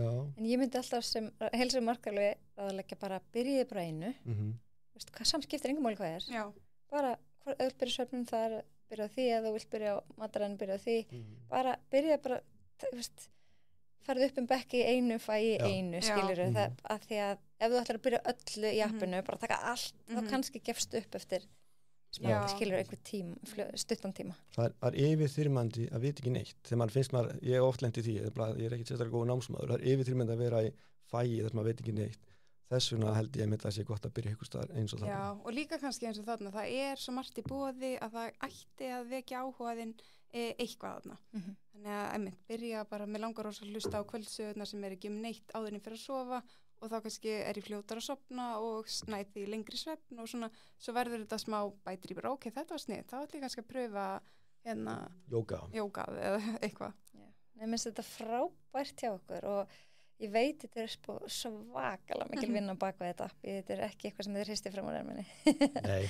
ég myndi alltaf sem heilsu markarlega að leggja bara byrjiði bara einu. Hvað samskiptir engum máli hvað er? Já. Bara, hvað öll byrja svefnum þar, byrja á því, eða þú vilt byrja á mataræðinu, byrja á því. Bara, byrja bara, farið upp bekki í einu, fæ í einu, skilurðu. Það, að því að ef þú ætlar að byrja öllu í appinu, bara taka allt, þá kannski gefst upp eftir skilur einhver tíma, stuttan tíma. Það er yfirþyrmandi að vita ekki neitt. Þegar mann finnst ég er oft lent í því, ég er ekki sérstaklega góð námsmaður, það er yfirþyrmandi að vera í fæi þar sem maður veit ekki neitt. Þess vegna held ég að það sé gott að byrja einhvers staðar eins og það. Já, og líka kannski eins og þarna, það er svo margt í boði að það ætti að vekja áhugaðinn eitthvað þarna. Þannig að byrja bara með langar að hlusta á kvöldsögurnar sem er ekki neitt áður en fyrir að sofa og þá kannski er ég fljótar að sofna og næði lengri svefn og svona, svo verður þetta smá bætir í bara, ok, þetta var snið, þá ætlum ég kannski að pröfa jóga eða eitthvað. Ég minnst þetta frábært hjá okkur og ég veit þetta er svakalega mikil vinna baka þetta. Þetta er ekki eitthvað sem þið hristir fram á nærminni. Nei,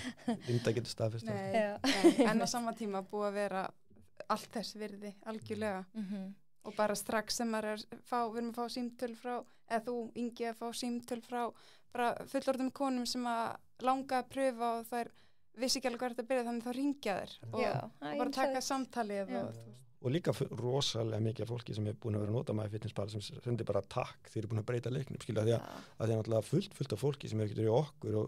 Linda getur staðfest. En á sama tíma búið að vera allt þess virði, algjörlega. Og bara strax sem við erum að fá símtöl frá, eða þú, Ingi, að fá símtöl frá bara fullorðum konum sem að langa að pröfa og þær vissi ekki alveg hvað þetta byrja, þannig þá ringja þér og bara taka samtalið. Og líka rosalega mikið fólki sem er búin að vera að nota MyFitnessPal sem sendir bara takk þeir eru búin að breyta leiknum, skilja, því að það er náttúrulega fullt af fólki sem er ekki í okkur og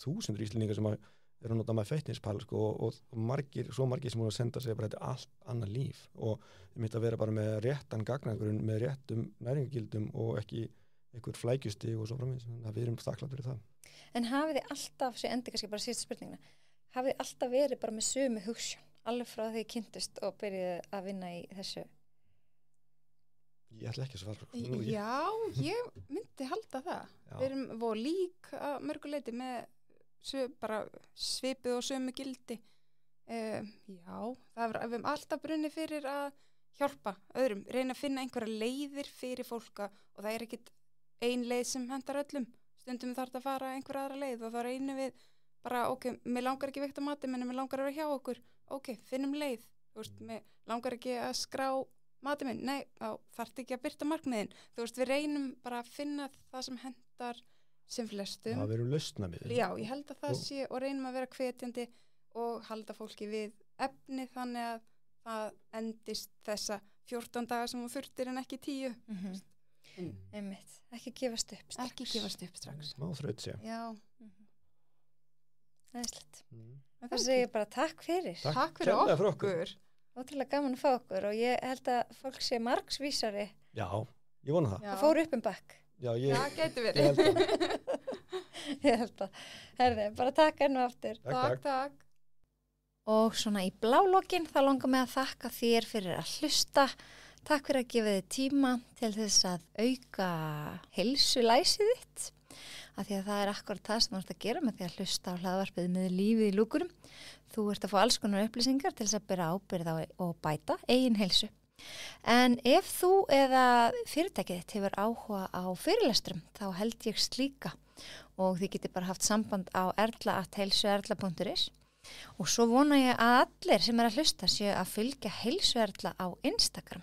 þúsundur Íslendingar sem eru að nota MyFitnessPal og svo margir sem voru að senda sig bara þetta allt annað líf og ég myndi að vera bara með réttan gagnagrunn, með réttum næringagildum og ekki einhver flækjusti og svo framvegis, þannig að við erum þakklátt fyrir það. En hafið þið alltaf, svo endi kannski bara síðustu spurningina, hafið þið alltaf verið bara með sömu hugsjón, alveg frá því kynntust og byrjuði að vinna í þessu? Ég ætla ekki að svara. Já, ég myndi halda það. Við erum voru lík að mörguleiti með bara svipið og sömu gildi. Já, við hefum alltaf brunni fyrir að hjálpa öðrum, reyna að finna einhverja leiðir fyrir fólka og það ekkit ein leið sem hendar öllum. Stundum þarf það að fara einhverja aðra leið og þá reynum við bara, ok, mér langar ekki veikt á mati, menn mér langar að vera hjá okkur. Ok, finnum leið. Þú veist, mér langar ekki að skrá mati minn. Nei, þá þarf ekki að birta markmiðin. Þú veist, við reynum bara að finna það sem hendar sem flestum. Það verður lausna við. Já, ég held að það sé og reynum að vera hvetjandi og halda fólki við efni þannig að það endist þessa 14 daga sem þú þurftir en ekki 10. Einmitt, ekki gefast upp strax. Ekki gefast upp strax. Má þraut sé. Já. Æðislegt. Það segir bara takk fyrir. Takk fyrir kærlega fyrir okkur. Ótrúlega gaman að fá okkur og ég held að fólk sé margsvísari. Já, ég vona það. Það fór upp back. Já, það getur verið. Ég held það. Ég held það. Herði, bara takk enn og aftur. Takk. Og svona í blálokkin þá langar mig að þakka þér fyrir að hlusta. Takk fyrir að gefa þið tíma til þess að auka heilsulæsið þitt. Af því að það er akkurat það sem þú ert að gera með því að hlusta á hlaðvarpið með lífið í lúkurum. Þú ert að fá alls konar upplýsingar til þess að bera ábyrgð á og bæta eigin heilsu. En ef þú eða fyrirtækið þitt hefur áhuga á fyrirlestrum þá held ég slíka og þið getur bara haft samband á erla@heilsuerla.is og svo vona ég að allir sem er að hlusta séu að fylgja Heilsuerla á Instagram.